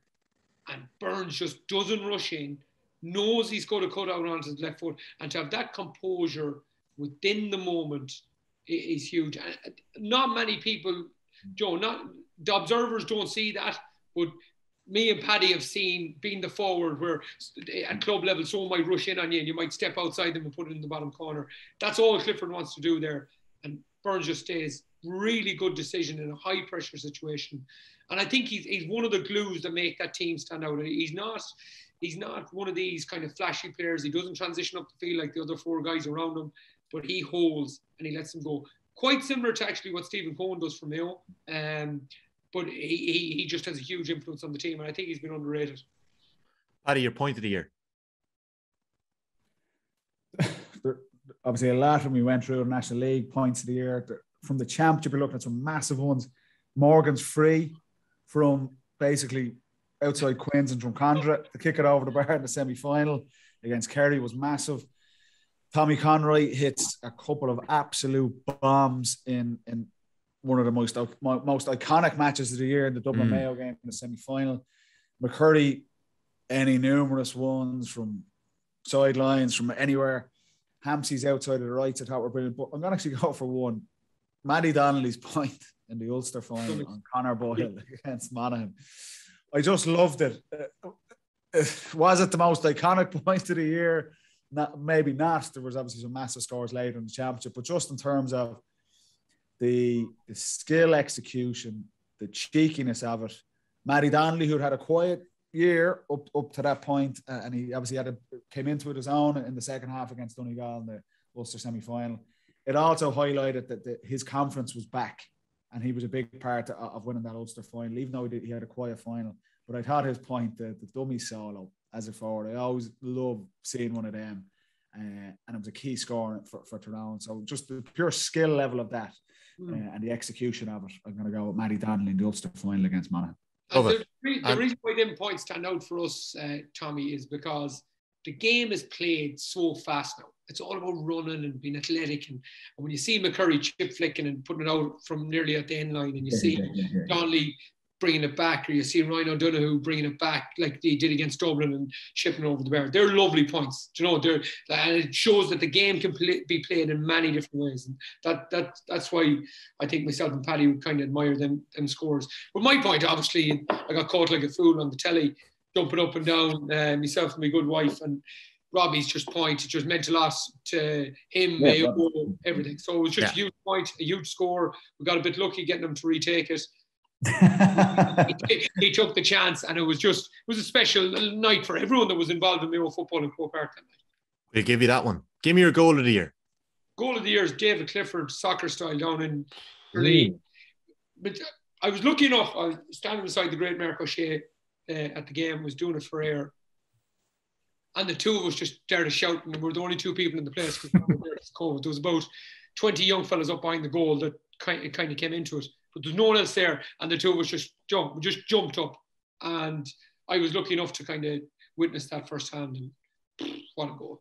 And Burns just doesn't rush in, knows he's going to cut out onto his left foot, and to have that composure within the moment is huge. And not many people, Joe, not the observers don't see that, but me and Paddy have seen being the forward where at club level someone might rush in on you and you might step outside them and put it in the bottom corner. That's all Clifford wants to do there. And Burns just stays. Really good decision in a high pressure situation. And I think he's one of the glues that make that team stand out. He's not one of these kind of flashy players. He doesn't transition up the field like the other 4 guys around him, but he holds and he lets them go. Quite similar to actually what Stephen Cohen does for Mayo. But he just has a huge influence on the team, and I think he's been underrated. Paddy, your point of the year. Obviously, a lot when we went through the National League points of the year. From the Championship, we're looking at some massive ones. Morgan's free from basically outside Queens and from Condra to kick it over the bar in the semi-final against Kerry was massive. Tommy Conroy hits a couple of absolute bombs in one of the most iconic matches of the year in the Dublin Mayo game in the semi-final. McCurry, any numerous ones from sidelines, from anywhere. Hampsey's outside of the right, I thought were brilliant. But I'm going to actually go for one. Matty Donnelly's point in the Ulster final on Conor Boyle against Monaghan. I just loved it. Was it the most iconic point of the year? Maybe not. There was obviously some massive scores later in the Championship, but just in terms of the skill execution, the cheekiness of it. Matty Donnelly, who'd had a quiet year up to that point, and he obviously came into it his own in the second half against Donegal in the Ulster semi-final. It also highlighted that his confidence was back, and he was a big part of winning that Ulster final, even though he had a quiet final. But I thought his point, the dummy solo as a forward, I always love seeing one of them, and it was a key score for Tyrone. So just the pure skill level of that. And the execution of it, I'm going to go with Matty Donnelly in the Ulster final against Monaghan. The reason why them points stand out for us, Tommy, is because the game is played so fast now. It's all about running and being athletic. And when you see McCurry chip flicking and putting it out from nearly at the end line, and you see Donnelly bringing it back, or you see Ryan O'Donoghue bringing it back like they did against Dublin and shipping over the bar. They're lovely points, and it shows that the game can be played in many different ways, and that's why I think myself and Paddy would kind of admire them scores. But my point, obviously, I got caught like a fool on the telly, jumping up and down, myself and my good wife, and Robbie's just point, it just meant a lot to him, everything. So it was just a huge point, a huge score. We got a bit lucky getting him to retake it. he took the chance, and it was a special night for everyone that was involved in Mayo football and Croke Park that night. We'll give you that one. Give me your goal of the year. Goal of the year is David Clifford, soccer style, down in Berlin. But I was lucky enough, I was standing beside the great Mark O'Shea at the game, was doing it for air, and the two of us just started shouting, and we were the only 2 people in the place because there was about 20 young fellas up behind the goal that kind of came into it. But there's no one else there, and the 2 of us just jumped up, and I was lucky enough to kind of witness that firsthand. And what a goal!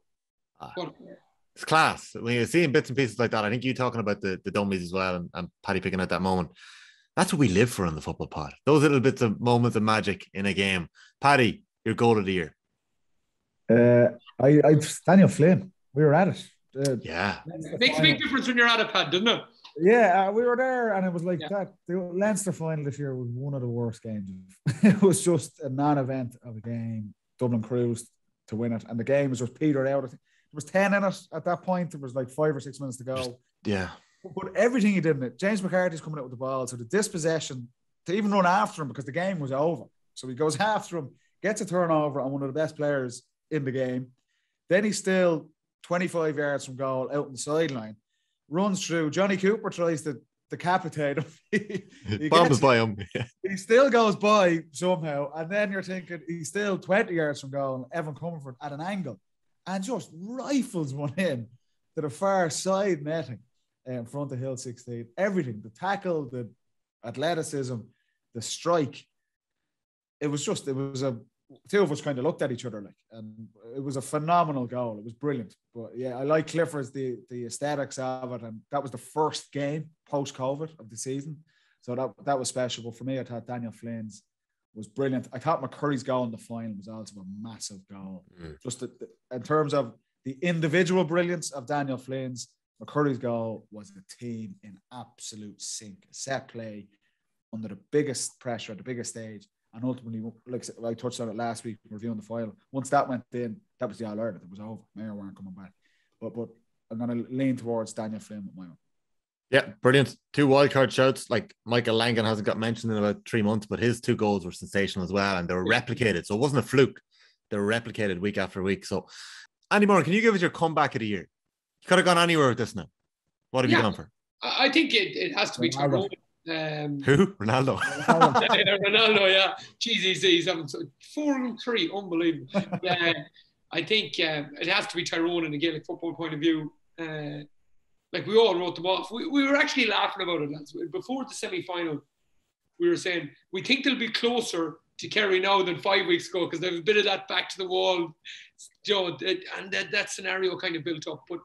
It's class. When you're seeing bits and pieces like that, I think you talking about the dummies as well, and Paddy picking out that moment. That's what we live for on the football pod. Those little bits of moments of magic in a game. Paddy, your goal of the year. Daniel Flynn. We were at it. Yeah, it makes a big difference when you're at a pad, doesn't it? Yeah, we were there, and it was like that. The Leinster final this year was one of the worst games. It was just a non-event of a game. Dublin cruised to win it, and the game was just petered out. I think there was 10 in it at that point. There was like 5 or 6 minutes to go. But everything he did in it, James McCarthy's coming out with the ball, so the dispossession to even run after him because the game was over. So he goes after him, gets a turnover on one of the best players in the game. Then he's still 25 yards from goal out on the sideline, runs through. Johnny Cooper tries to decapitate him. he Bombs by him. He still goes by somehow. And then you're thinking he's still 20 yards from goal, and Evan Comerford at an angle and just rifles one in to the far side netting in front of Hill 16. Everything, the tackle, the athleticism, the strike. It was a two of us kind of looked at each other like, and it was a phenomenal goal. It was brilliant. But yeah, I like Clifford's the aesthetics of it, and that was the first game post-COVID of the season, so that was special. But for me, I thought Daniel Flynn's was brilliant. I thought McCurry's goal in the final was also a massive goal. Just in terms of the individual brilliance of Daniel Flynn's, McCurry's goal was a team in absolute sync, set play under the biggest pressure at the biggest stage. And ultimately, like I touched on it last week, reviewing the final. Once that went in, that was the All Ireland. It was over. Mayo weren't coming back. But I'm going to lean towards Daniel Flynn with my own. Yeah, brilliant. 2 wildcard shouts. Like Michael Langan hasn't got mentioned in about 3 months, but his 2 goals were sensational as well, and they were replicated. So it wasn't a fluke. They were replicated week after week. So, Andy Moran, can you give us your comeback of the year? You could have gone anywhere with this now. What have you gone for? I think it has to be Tyrone. Who? Ronaldo. Ronaldo, yeah. Jeez, he's having 4-3, unbelievable. I think it has to be Tyrone in a Gaelic football point of view. Like we all wrote them off. We were actually laughing about it lads. Before the semi-final. We were saying we think they'll be closer to Kerry now than 5 weeks ago because there's a bit of that back to the wall, and that scenario kind of built up. But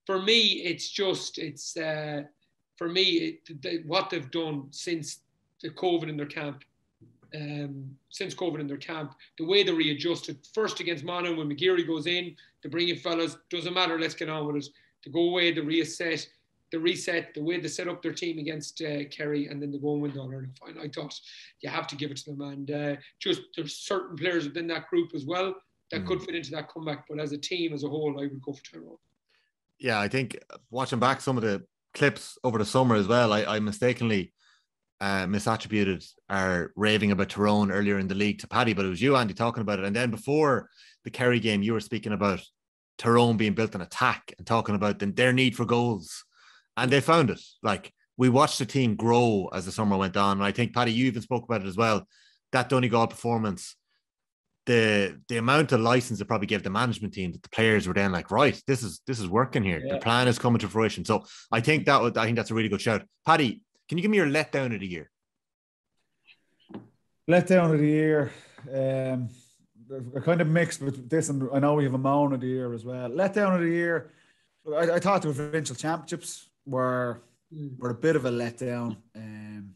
for me, what they've done since the COVID in their camp, the way they readjusted, first against Monaghan when McGeary goes in, to bring in fellas, doesn't matter, let's get on with it, to go away, the reset, the way they set up their team against Kerry, and then they go and win the All-Ireland final. I thought you have to give it to them, and just there's certain players within that group as well that could fit into that comeback, but as a team, as a whole, I would go for Tyrone. Yeah, I think watching back some of the clips over the summer as well, I mistakenly misattributed our raving about Tyrone earlier in the league to Paddy, but it was you, Andy, talking about it. And then before the Kerry game, you were speaking about Tyrone being built on attack and talking about their need for goals. And they found it. Like, we watched the team grow as the summer went on. And I think, Paddy, you even spoke about it as well. That Donegal performance, the amount of license it probably gave the management team, that the players were then like, right, this is working here. Yeah. The plan is coming to fruition. So I think that's a really good shout. Paddy, can you give me your letdown of the year? Letdown of the year. They're kind of mixed with this, and I know we have a moan of the year as well. Letdown of the year. I thought the provincial championships were a bit of a letdown. And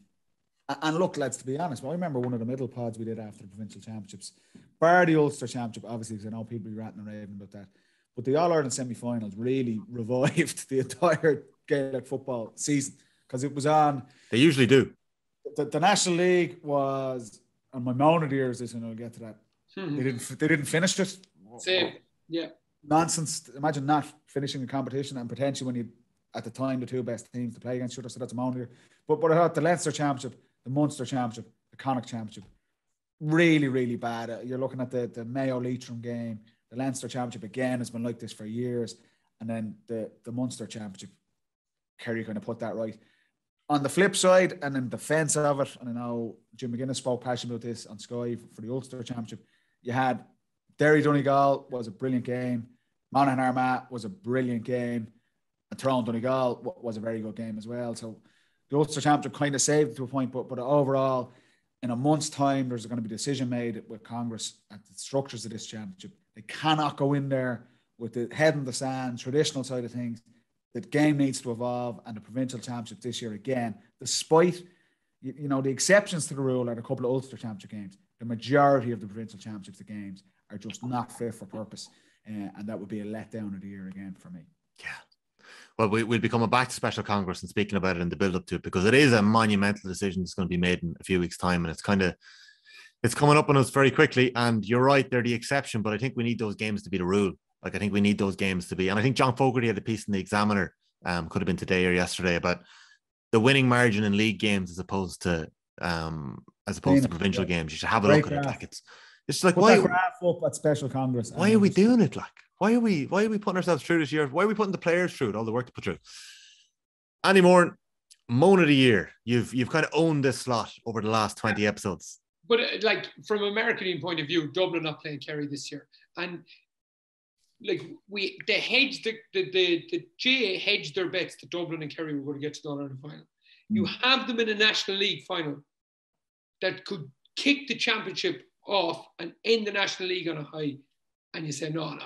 look, lads, to be honest, I remember one of the middle pods we did after the provincial championships, bar the Ulster Championship, obviously, because I know people be ranting and raving about that. But the All-Ireland semi-finals really revived the entire Gaelic football season because it was on. They usually do. The National League was, and my moan of the year is this, and I'll get to that. They didn't finish it. Same, yeah. Nonsense. Imagine not finishing the competition and potentially when you, at the time, the 2 best teams to play against each other. So that's a moan here. But I thought the Leinster Championship, the Munster Championship, the Connacht Championship, really, really bad. You're looking at the Mayo Leitrim game. The Leinster Championship again has been like this for years, and then the Munster Championship, Kerry kind of put that right. On the flip side, and in defence of it, and I know Jim McGuinness spoke passionately about this on Sky for the Ulster Championship. You had Derry Donegal was a brilliant game. Monaghan Armagh was a brilliant game. And Tyrone Donegal was a very good game as well. So the Ulster Championship kind of saved it to a point, but overall, in a month's time, there's going to be a decision made with Congress at the structures of this championship. They cannot go in there with the head in the sand, traditional side of things. The game needs to evolve, and the provincial championship this year again, despite the exceptions to the rule are a couple of Ulster Championship games. The majority of the provincial championships, the games, are just not fit for purpose. And that would be a letdown of the year again for me. Yeah. Well, we'll be coming back to Special Congress and speaking about it in the build-up to it, because it is a monumental decision that's going to be made in a few weeks' time. And it's coming up on us very quickly. And you're right, they're the exception, but I think we need those games to be the rule. Like, I think we need those games to be. And I think John Fogarty had a piece in the Examiner could have been today or yesterday, about the winning margin in league games as opposed to provincial games. You should have a look at it. Like it's like, put that graph up at Special Congress. Why are we doing it? Like, why are we putting ourselves through this year? Why are we putting the players through it? All the work to put through. Andy Moore, moan of the year. You've kind of owned this slot over the last 20 episodes. But like from a marketing point of view, Dublin not playing Kerry this year, and like the GA hedged their bets that Dublin and Kerry were going to get to the All-Ireland final. You have them in a National League final that could kick the championship off and end the National League on a high, and you say no,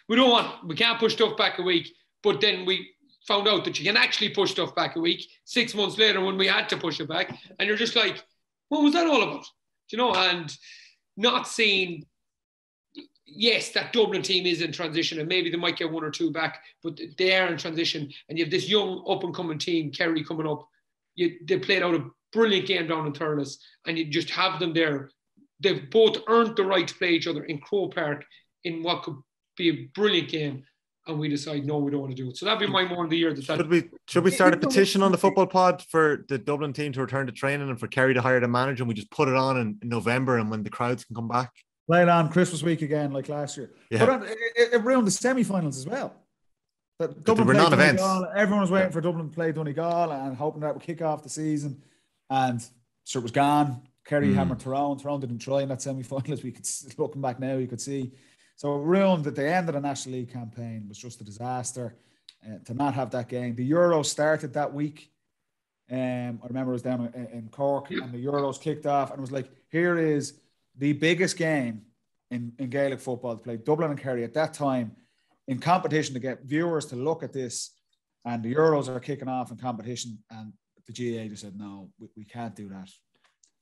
we can't push stuff back a week. But then we found out that you can actually push stuff back a week 6 months later when we had to push it back, and you're just like, what was that all about? You know, and not seeing, yes, that Dublin team is in transition and maybe they might get one or two back, but they are in transition. And you have this young up-and-coming team, Kerry, coming up. They played out a brilliant game down in Thurles, and you just have them there. They've both earned the right to play each other in Croke Park in what could be a brilliant game. And we decide, no, we don't want to do it. So that'd be my more of the year. Should we start a petition on the football pod for the Dublin team to return to training and for Kerry to hire the manager, and we just put it on in November and when the crowds can come back? Play it on Christmas week again, like last year. Yeah. But it ruined the semi-finals as well. Dublin were non-events. Everyone was waiting for Dublin to play Donegal and hoping that would kick off the season. And so it was gone. Kerry hammered Tyrone. Tyrone didn't try in that semi-final, as we could, looking back now, you could see. So it ruined at the end of the National League campaign. Was just a disaster to not have that game. The Euros started that week. I remember it was down in Cork, and the Euros kicked off, and it was like, here is the biggest game in Gaelic football to play. Dublin and Kerry at that time in competition to get viewers to look at this, and the Euros are kicking off in competition, and the GAA just said, no, we can't do that.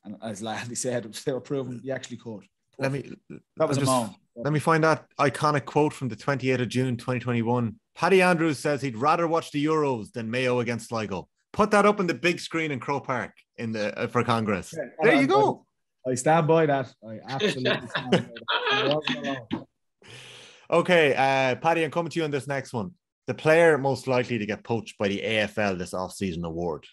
And as Landy said, they were proving you actually could. That was a moan. Let me find that iconic quote from the 28th of June, 2021. Paddy Andrews says he'd rather watch the Euros than Mayo against Sligo. Put that up on the big screen in Croke Park for Congress. Yeah, there you go. I stand by that. I absolutely stand by that. Okay, Paddy, I'm coming to you on this next one. The player most likely to get poached by the AFL this off-season award.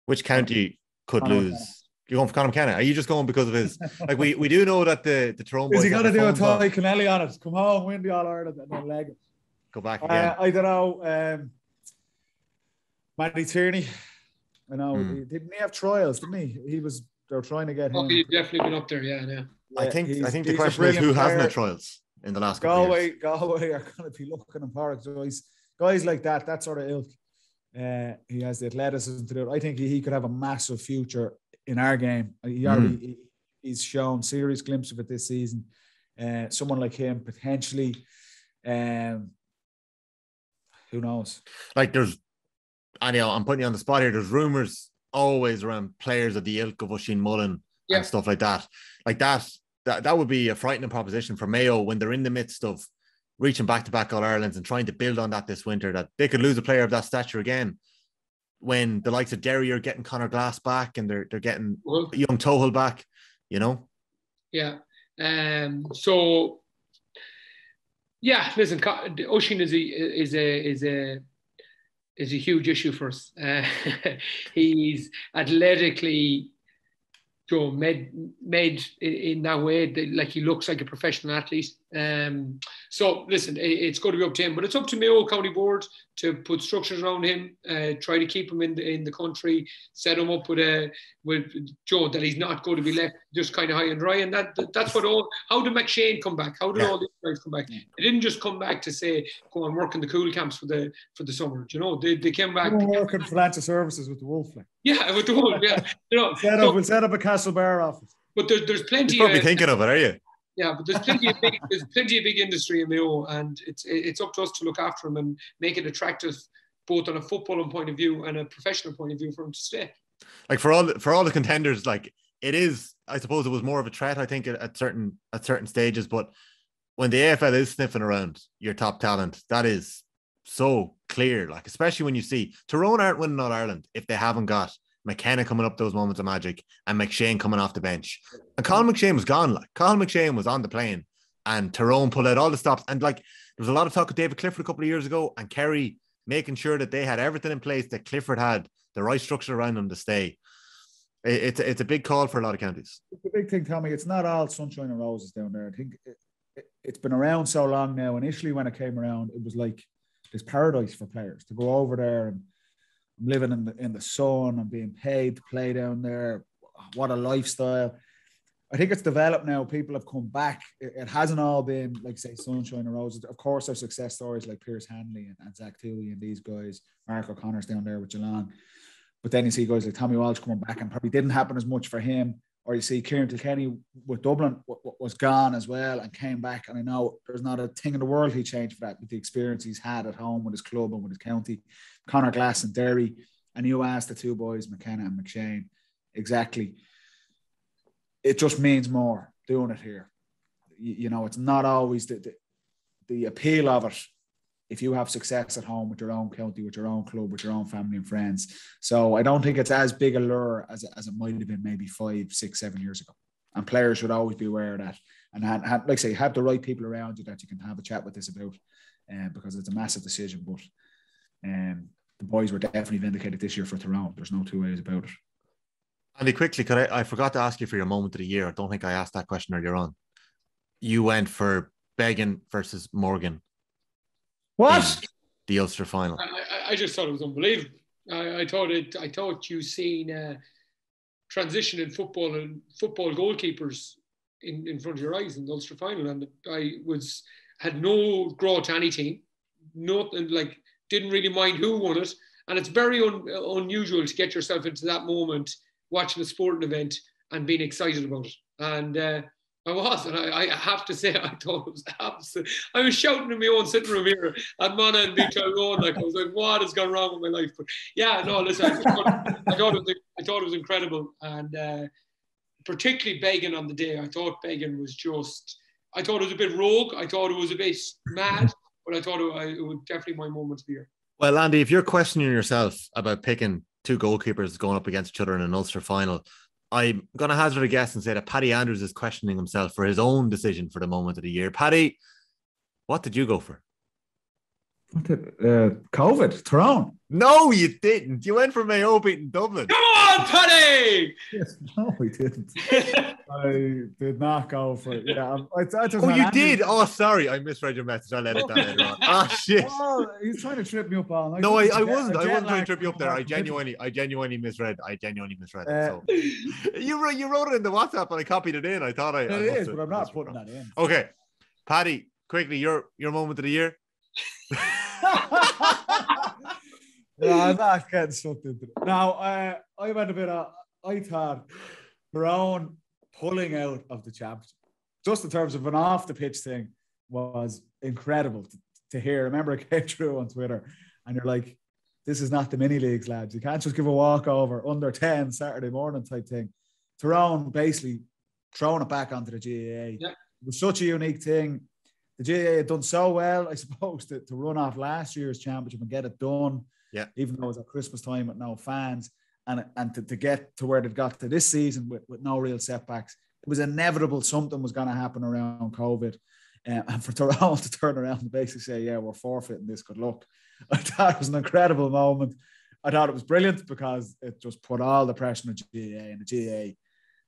Which county could lose? You're going for Conor McKenna. Are you just going because of his? Like we do know that the Tyrone boys. Is he going to do a Tony Connelly on it? Come home, win the All Ireland, and then leg it. Go back again. I don't know. Matty Tierney. I know. Didn't he have trials? Didn't he? They were trying to get him. He's definitely been up there. Yeah. I think the question is who hasn't had trials in the last couple of years. Galway are going to be looking in Park. So guys like that sort of ilk. He has the athleticism to do it. I think he could have a massive future in our game. He's shown serious glimpse of it this season. Someone like him potentially, who knows? Like I'm putting you on the spot here. There's rumors always around players of the ilk of Oisin Mullen and stuff like that. Like that would be a frightening proposition for Mayo when they're in the midst of reaching back-to-back All-Irelands and trying to build on that this winter, that they could lose a player of that stature again when the likes of Derry are getting Conor Glass back and they're getting young Tohill back, you know? Yeah. So, yeah, listen, Oisin is a huge issue for us. He's athletically made in that way, like he looks like a professional athlete. So listen, it's going to be up to him, but it's up to Mayo County Board to put structures around him, try to keep him in the country, set him up with Joe, that he's not going to be left just kind of high and dry. And that's what how did McShane come back? How did all these guys come back? They didn't just come back to say, go and work in the cool camps for the summer. You know, they came back. Working financial services with the Wolf. Yeah, with the Wolf. Yeah, you know, we'll set up a Castlebar office. But there's plenty. You're probably thinking of it, are you? Yeah, but there's plenty of big industry in Mayo, and it's up to us to look after him and make it attractive, both on a footballing point of view and a professional point of view, for him to stay. Like for all the contenders, like it is. I suppose it was more of a threat, I think, at certain stages. But when the AFL is sniffing around your top talent, that is so clear. Like especially when you see Tyrone aren't winning All Ireland if they haven't got McKenna coming up those moments of magic and McShane coming off the bench. And Colin McShane was gone. Like Colin McShane was on the plane and Tyrone pulled out all the stops. And like was a lot of talk of David Clifford a couple of years ago, and Kerry making sure that they had everything in place, that Clifford had the right structure around them to stay. It's a big call for a lot of counties. It's a big thing, Tommy. It's not all sunshine and roses down there. I think it's been around so long now. Initially, when it came around, it was like this paradise for players to go over there and living in the sun and being paid to play down there. What a lifestyle. I think it's developed now. People have come back. It hasn't all been, like, say, sunshine and roses. Of course, there's success stories like Pierce Hanley and Zach Toohey and these guys. Mark O'Connor's down there with Geelong. But then you see guys like Tommy Walsh coming back, and probably didn't happen as much for him. Or you see Kieran Kilkenny with Dublin was gone as well and came back. And I know there's not a thing in the world he changed for that, with the experience he's had at home with his club and with his county. Conor Glass and Derry. And you asked the two boys, McKenna and McShane, exactly. It just means more doing it here. You know, it's not always the appeal of it if you have success at home with your own county, with your own club, with your own family and friends. So I don't think it's as big a lure as it might have been maybe 5, 6, 7 years ago. And players should always be aware of that. And like I say, have the right people around you that you can have a chat with this about, because it's a massive decision. But the boys were definitely vindicated this year for Tyrone. There's no two ways about it. Andy, quickly, I forgot to ask you for your moment of the year. I don't think I asked that question earlier on. You went for Beggan versus Morgan. What? The Ulster final. I just thought it was unbelievable. I thought you seen transition in football and football goalkeepers in front of your eyes in the Ulster final, and I had no draw to any team, nothing, like, didn't really mind who won it, and it's very unusual to get yourself into that moment watching a sporting event and being excited about it. And I have to say, I thought it was absolute. I was shouting in my own sitting room here at Mana and Beach Road, like, I was like, what has gone wrong with my life? But yeah, no, listen, I thought it was incredible, and particularly Beggan on the day. I thought Beggan was I thought it was a bit rogue. I thought it was a bit mad, but I thought it was definitely my moment of the year. Well, Andy, if you're questioning yourself about picking two goalkeepers going up against each other in an Ulster final, I'm going to hazard a guess and say that Paddy Andrews is questioning himself for his own decision for the moment of the year. Paddy, what did you go for? COVID, Tyrone. No, you didn't. You went for Mayo beating Dublin. Come on, Paddy! Yes, no, we didn't. I did not go for it. Yeah, you did? Oh, sorry. I misread your message. I'll edit that later on. Oh, shit. Oh, he's trying to trip me up all night. No, I wasn't. I wasn't trying to trip you up there. I genuinely misread. I genuinely misread it. So. You wrote it in the WhatsApp and I copied it in. I thought it is, but I'm not putting that in. Okay. Paddy, quickly, your moment of the year. I'm not getting sucked into it. Now, I went a bit I thought Tyrone pulling out of the championship, just in terms of an off the pitch thing, was incredible to hear. I remember it came through on Twitter, and you're like, this is not the mini leagues, lads. You can't just give a walkover under 10 Saturday morning type thing. Tyrone basically throwing it back onto the GAA. Yeah. It was such a unique thing. The GAA had done so well, I suppose, to run off last year's championship and get it done. Yeah. Even though it was at Christmas time with no fans, and to get to where they've got to this season with no real setbacks. It was inevitable something was going to happen around COVID. And for Tyrone to turn around and basically say, yeah, we're forfeiting this, good luck. I thought it was an incredible moment. I thought it was brilliant because it just put all the pressure on the GAA, and the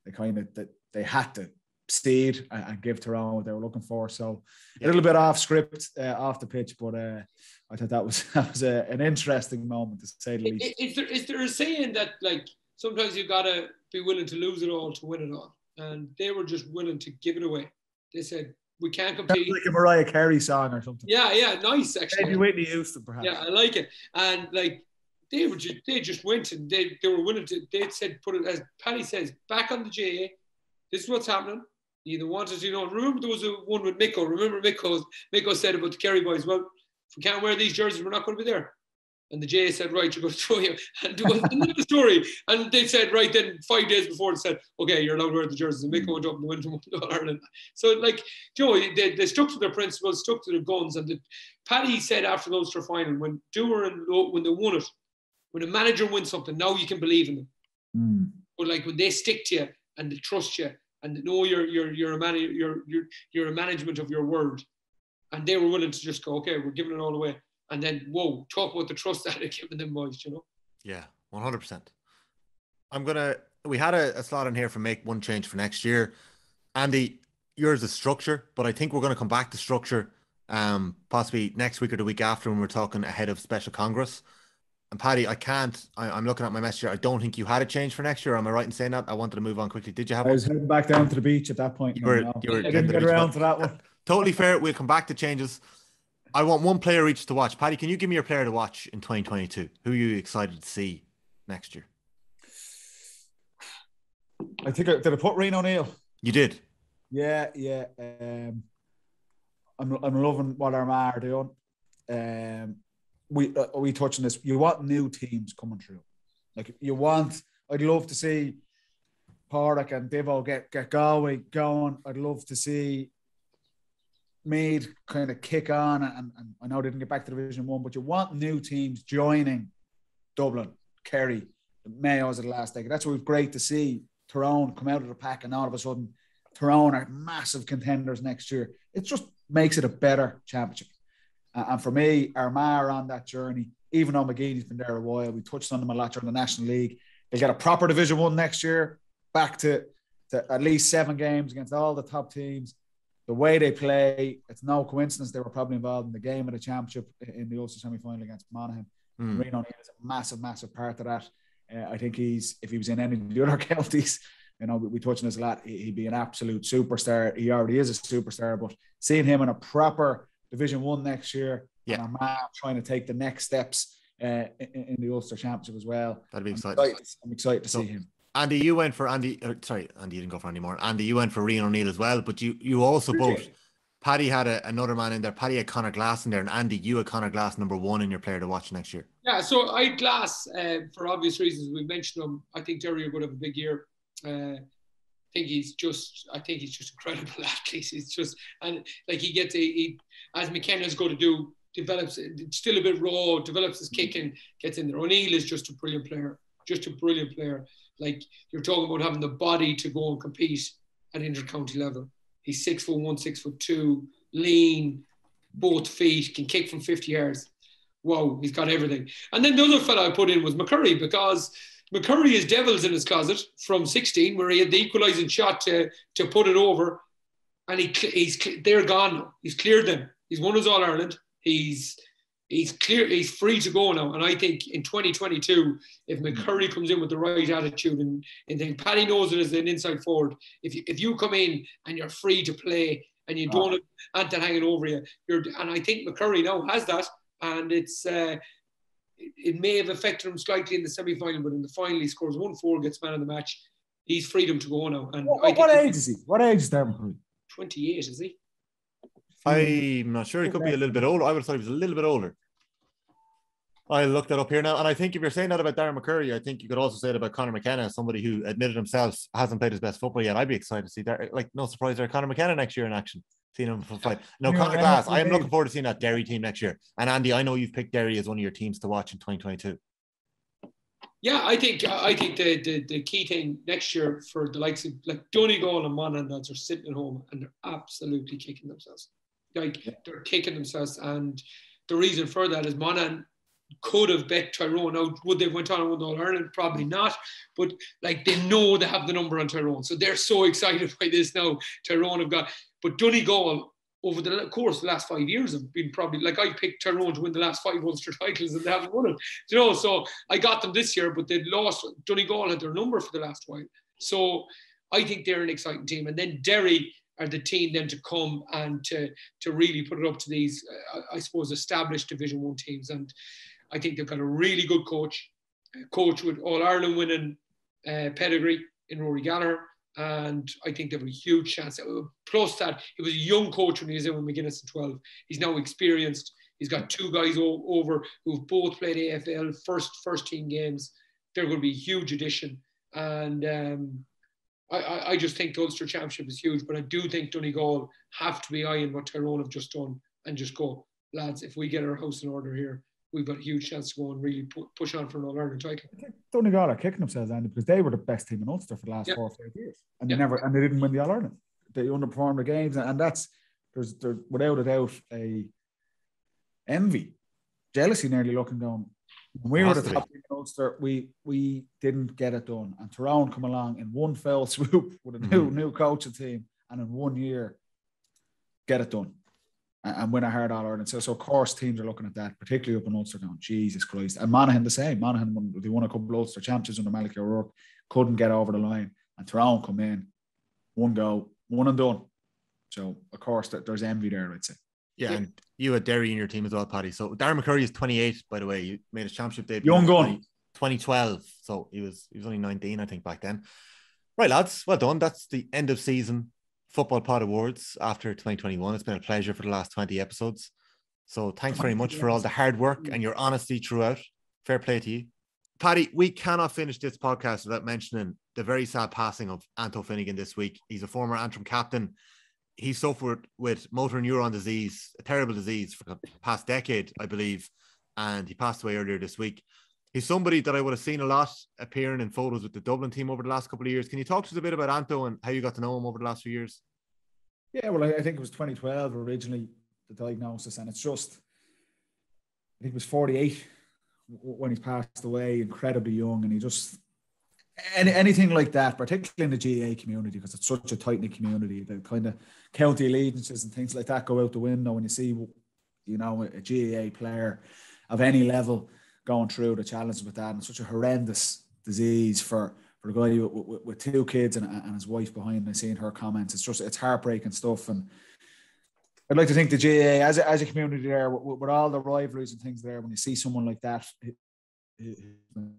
GAA, they had to steed and give Tyrone what they were looking for. So a little bit off script, off the pitch, but I thought that was an interesting moment, to say the least. Is there a saying that, like, sometimes you gotta be willing to lose it all to win it all, and they were just willing to give it away. They said, we can't compete. Like a Mariah Carey song or something. Yeah, nice actually. Maybe Whitney Houston, perhaps. Yeah, I like it. And like they just went and they were willing to. They said, put it, as Paddy says, back on the GAA. This is what's happening. You either want it, you don't. Remember there was one with Miko. Remember Miko said about the Kerry boys, well, if we can't wear these jerseys, we're not going to be there. And the GA said, right, you're going to throw you. And it was the story. And they said, right, then 5 days before, they said, okay, you're allowed to wear the jerseys. And Miko went up and went to Ireland. So, like, you know, they stuck to their principles, stuck to their guns. And Paddy said after the Ulster final, when Dewar and when they won it, when a manager wins something, now you can believe in them. Mm. But like when they stick to you and they trust you and they know you're a management of your word, and they were willing to just go, okay, we're giving it all away. And then, whoa, talk about the trust that they're giving them boys, you know? Yeah, 100%. We had a slot in here for make one change for next year. Andy, yours is structure, but I think we're going to come back to structure possibly next week or the week after when we're talking ahead of Special Congress. And Paddy, I'm looking at my message here. I don't think you had a change for next year. Am I right in saying that? I wanted to move on quickly. Did you have I was heading back down to the beach at that point. I didn't get around to that one. Totally fair. We'll come back to changes. I want one player each to watch. Paddy, can you give me your player to watch in 2022? Who are you excited to see next year? I think did I put Reno O'Neill? You did. Yeah. I'm loving what Armagh are doing. We touched on this. You want new teams coming through. Like I'd love to see Porrick and Divo get Galway going. I'd love to see Meath kind of kick on, and I know they didn't get back to Division 1, but you want new teams joining Dublin, Kerry, the Mayos of the last decade. That's what was great to see Tyrone come out of the pack, and all of a sudden Tyrone are massive contenders next year. It just makes it a better championship. And for me, Armagh are on that journey. Even though McGeady's been there a while, we touched on them a lot during the National League. They'll get a proper Division 1 next year, back to at least 7 games against all the top teams. The way they play, it's no coincidence they were probably involved in the game of the championship in the Ulster semi-final against Monaghan. Reno is a massive, massive part of that. I think if he was in any of the other counties, we touched on this a lot, he'd be an absolute superstar. He already is a superstar, but seeing him in a proper Division 1 next year, and Armagh trying to take the next steps in the Ulster Championship as well. That'd be exciting. I'm excited to see him. Andy, you went for Andy. Sorry, Andy, you didn't go for Andy Moore. Andy, you went for Rian O'Neill as well, but you also both. Paddy had another man in there. Paddy had Conor Glass in there, and Andy, you had Conor Glass #1 in your player to watch next year. Yeah, so I had Glass for obvious reasons. We mentioned him. I think Derry are going to have a big year. I think he's just incredible athlete. He's just, and like he as McKenna's going to do, develops. It's still a bit raw. Develops his kicking, gets in there. O'Neill is just a brilliant player. Like, you're talking about having the body to go and compete at inter-county level. He's 6'1", 6'2", lean, both feet, can kick from 50 yards. Wow, he's got everything. And then the other fella I put in was McCurry, because McCurry is devils in his closet from 16, where he had the equalising shot to put it over, and they're gone now. He's cleared them. He's won his All-Ireland. He's clear. He's free to go now. And I think in 2022, if McCurry comes in with the right attitude, and then Paddy knows it as an inside forward, if you come in and you're free to play and you don't have Anton hanging over you, and I think McCurry now has that, and it may have affected him slightly in the semi-final, but in the final he scores 1-4, gets man of the match. He's freedom to go now. And what age is he? What age is Darren McCurry? 28, is he? I'm not sure. He could be a little bit older. I would have thought he was a little bit older. I looked that up here now, and I think if you're saying that about Darren McCurry, I think you could also say it about Conor McKenna, somebody who admitted himself hasn't played his best football yet. I'd be excited to see that. Like, no surprise there, Conor McKenna next year in action. Seeing him for fight. No, Conor Glass. I am looking forward to seeing that Derry team next year. And Andy, I know you've picked Derry as one of your teams to watch in 2022. Yeah, I think the key thing next year for the likes of like Donegal and Monaghan lads are sitting at home and they're absolutely kicking themselves. They're kicking themselves, and the reason for that is Monaghan could have bet Tyrone. Now, would they have went on and won All-Ireland? Probably not. But like, they know they have the number on Tyrone, so they're so excited by this now. Tyrone have got, but Donegal over the course of the last 5 years have been probably, like, I picked Tyrone to win the last 5 Ulster titles and they haven't won it. So I got them this year, but they'd lost. Donegal had their number for the last while. So I think they're an exciting team. And then Derry are the team then to come and to really put it up to these, I suppose, established Division 1 teams. And I think they've got a really good coach with All-Ireland winning pedigree in Rory Gallagher. And I think they have a huge chance. Plus that, he was a young coach when he was in with McGuinness in 12. He's now experienced. He's got 2 guys over who've both played AFL first team games. They're going to be a huge addition. And I just think the Ulster Championship is huge, but I do think Donegal have to be eyeing what Tyrone have just done and just go, lads, if we get our house in order here, we've got a huge chance to go and really push on for an All-Ireland title. I think Donegal are kicking themselves, Andy, because they were the best team in Ulster for the last 4 or 5 years, and they didn't win the All-Ireland. They underperformed the games, and that's there's without a doubt a envy, jealousy nearly looking down. When we were the top team in Ulster, we didn't get it done. And Tyrone come along in one fell swoop with a new coaching team, and in 1 year, get it done and win a hard All-Ireland. So of course, teams are looking at that, particularly up in Ulster going, Jesus Christ. And Monaghan the same. Monaghan, they won a couple of Ulster championships under Malachy O'Rourke, couldn't get over the line. And Tyrone come in, one go, one and done. So, of course, there's envy there, I'd say. Yeah, and you had Derry in your team as well, Paddy. So Darren McCurry is 28, by the way. He made his championship debut. Young gun. 2012. So he was only 19, I think, back then. Right, lads. Well done. That's the end of season Football Pod Awards after 2021. It's been a pleasure for the last 20 episodes. So thanks very much for all the hard work and your honesty throughout. Fair play to you. Paddy, we cannot finish this podcast without mentioning the very sad passing of Anto Finnegan this week. He's a former Antrim captain. He suffered with motor neuron disease, a terrible disease for the past decade, I believe, and he passed away earlier this week. He's somebody that I would have seen a lot appearing in photos with the Dublin team over the last couple of years. Can you talk to us a bit about Anto and how you got to know him over the last few years? Yeah, well, I think it was 2012 originally, the diagnosis, and it's just, I think he was 48 when he passed away, incredibly young, and he just... anything like that, particularly in the GAA community, because it's such a tight-knit community, the kind of county allegiances and things like that go out the window when you see, you know, a GAA player of any level going through the challenges with that, and such a horrendous disease for a guy with two kids and his wife behind him, and seeing her comments, it's heartbreaking stuff. And I'd like to think the GAA as a community there, with all the rivalries and things there, when you see someone like that, and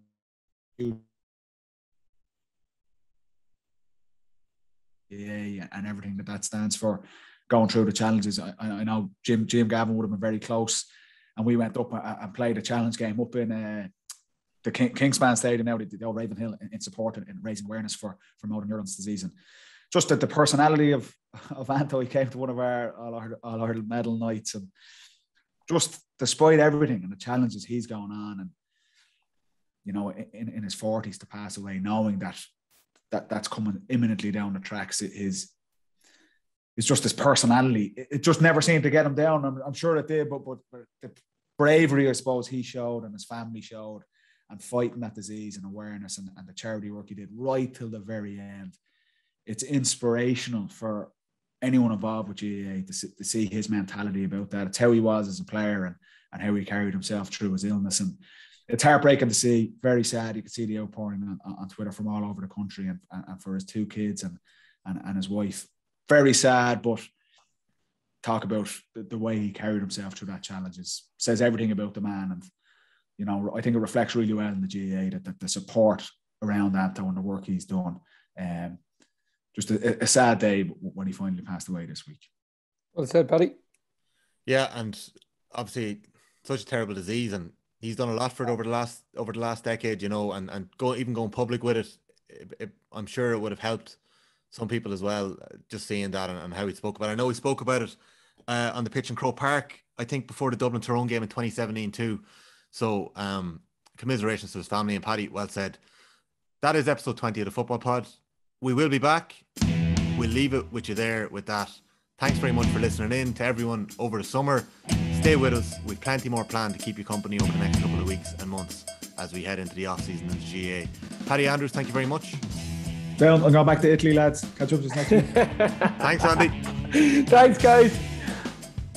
everything that stands for, going through the challenges. I know Jim Gavin would have been very close, and we went up and played a challenge game up in the Kingspan Stadium now, the old Ravenhill, in support and raising awareness for motor neurons disease. And just that the personality of Anto, he came to one of our All-Ireland medal nights, and just despite everything and the challenges he's going on, and you know, in his 40s to pass away, knowing that's coming imminently down the tracks, is just his personality. It just never seemed to get him down. I'm sure it did, but the bravery, I suppose, he showed and his family showed, and fighting that disease and awareness and the charity work he did right till the very end. It's inspirational for anyone involved with GAA to see his mentality about that. It's how he was as a player and how he carried himself through his illness. And it's heartbreaking to see, very sad. You could see the outpouring on Twitter from all over the country, and for his two kids and his wife. Very sad, but talk about the way he carried himself through that challenge says everything about the man. And, you know, I think it reflects really well in the GAA that the support around Anto and the work he's done. Just a sad day when he finally passed away this week. Well said, Paddy. Yeah, and obviously such a terrible disease, and he's done a lot for it over the last decade, you know, and even going public with it, I'm sure it would have helped some people as well, just seeing that and how he spoke about it. I know he spoke about it on the pitch in Croke Park, I think before the Dublin Tyrone game in 2017 too. So commiserations to his family. And Paddy, well said. That is episode 20 of the Football Pod. We will be back. We'll leave it with you there with that. Thanks very much for listening in to everyone over the summer. Stay with us. We've plenty more planned to keep you company over the next couple of weeks and months as we head into the off-season in the GAA. Paddy Andrews, thank you very much. Well, I'm going back to Italy, lads. Catch up with us next week. Thanks, Andy. Thanks, guys.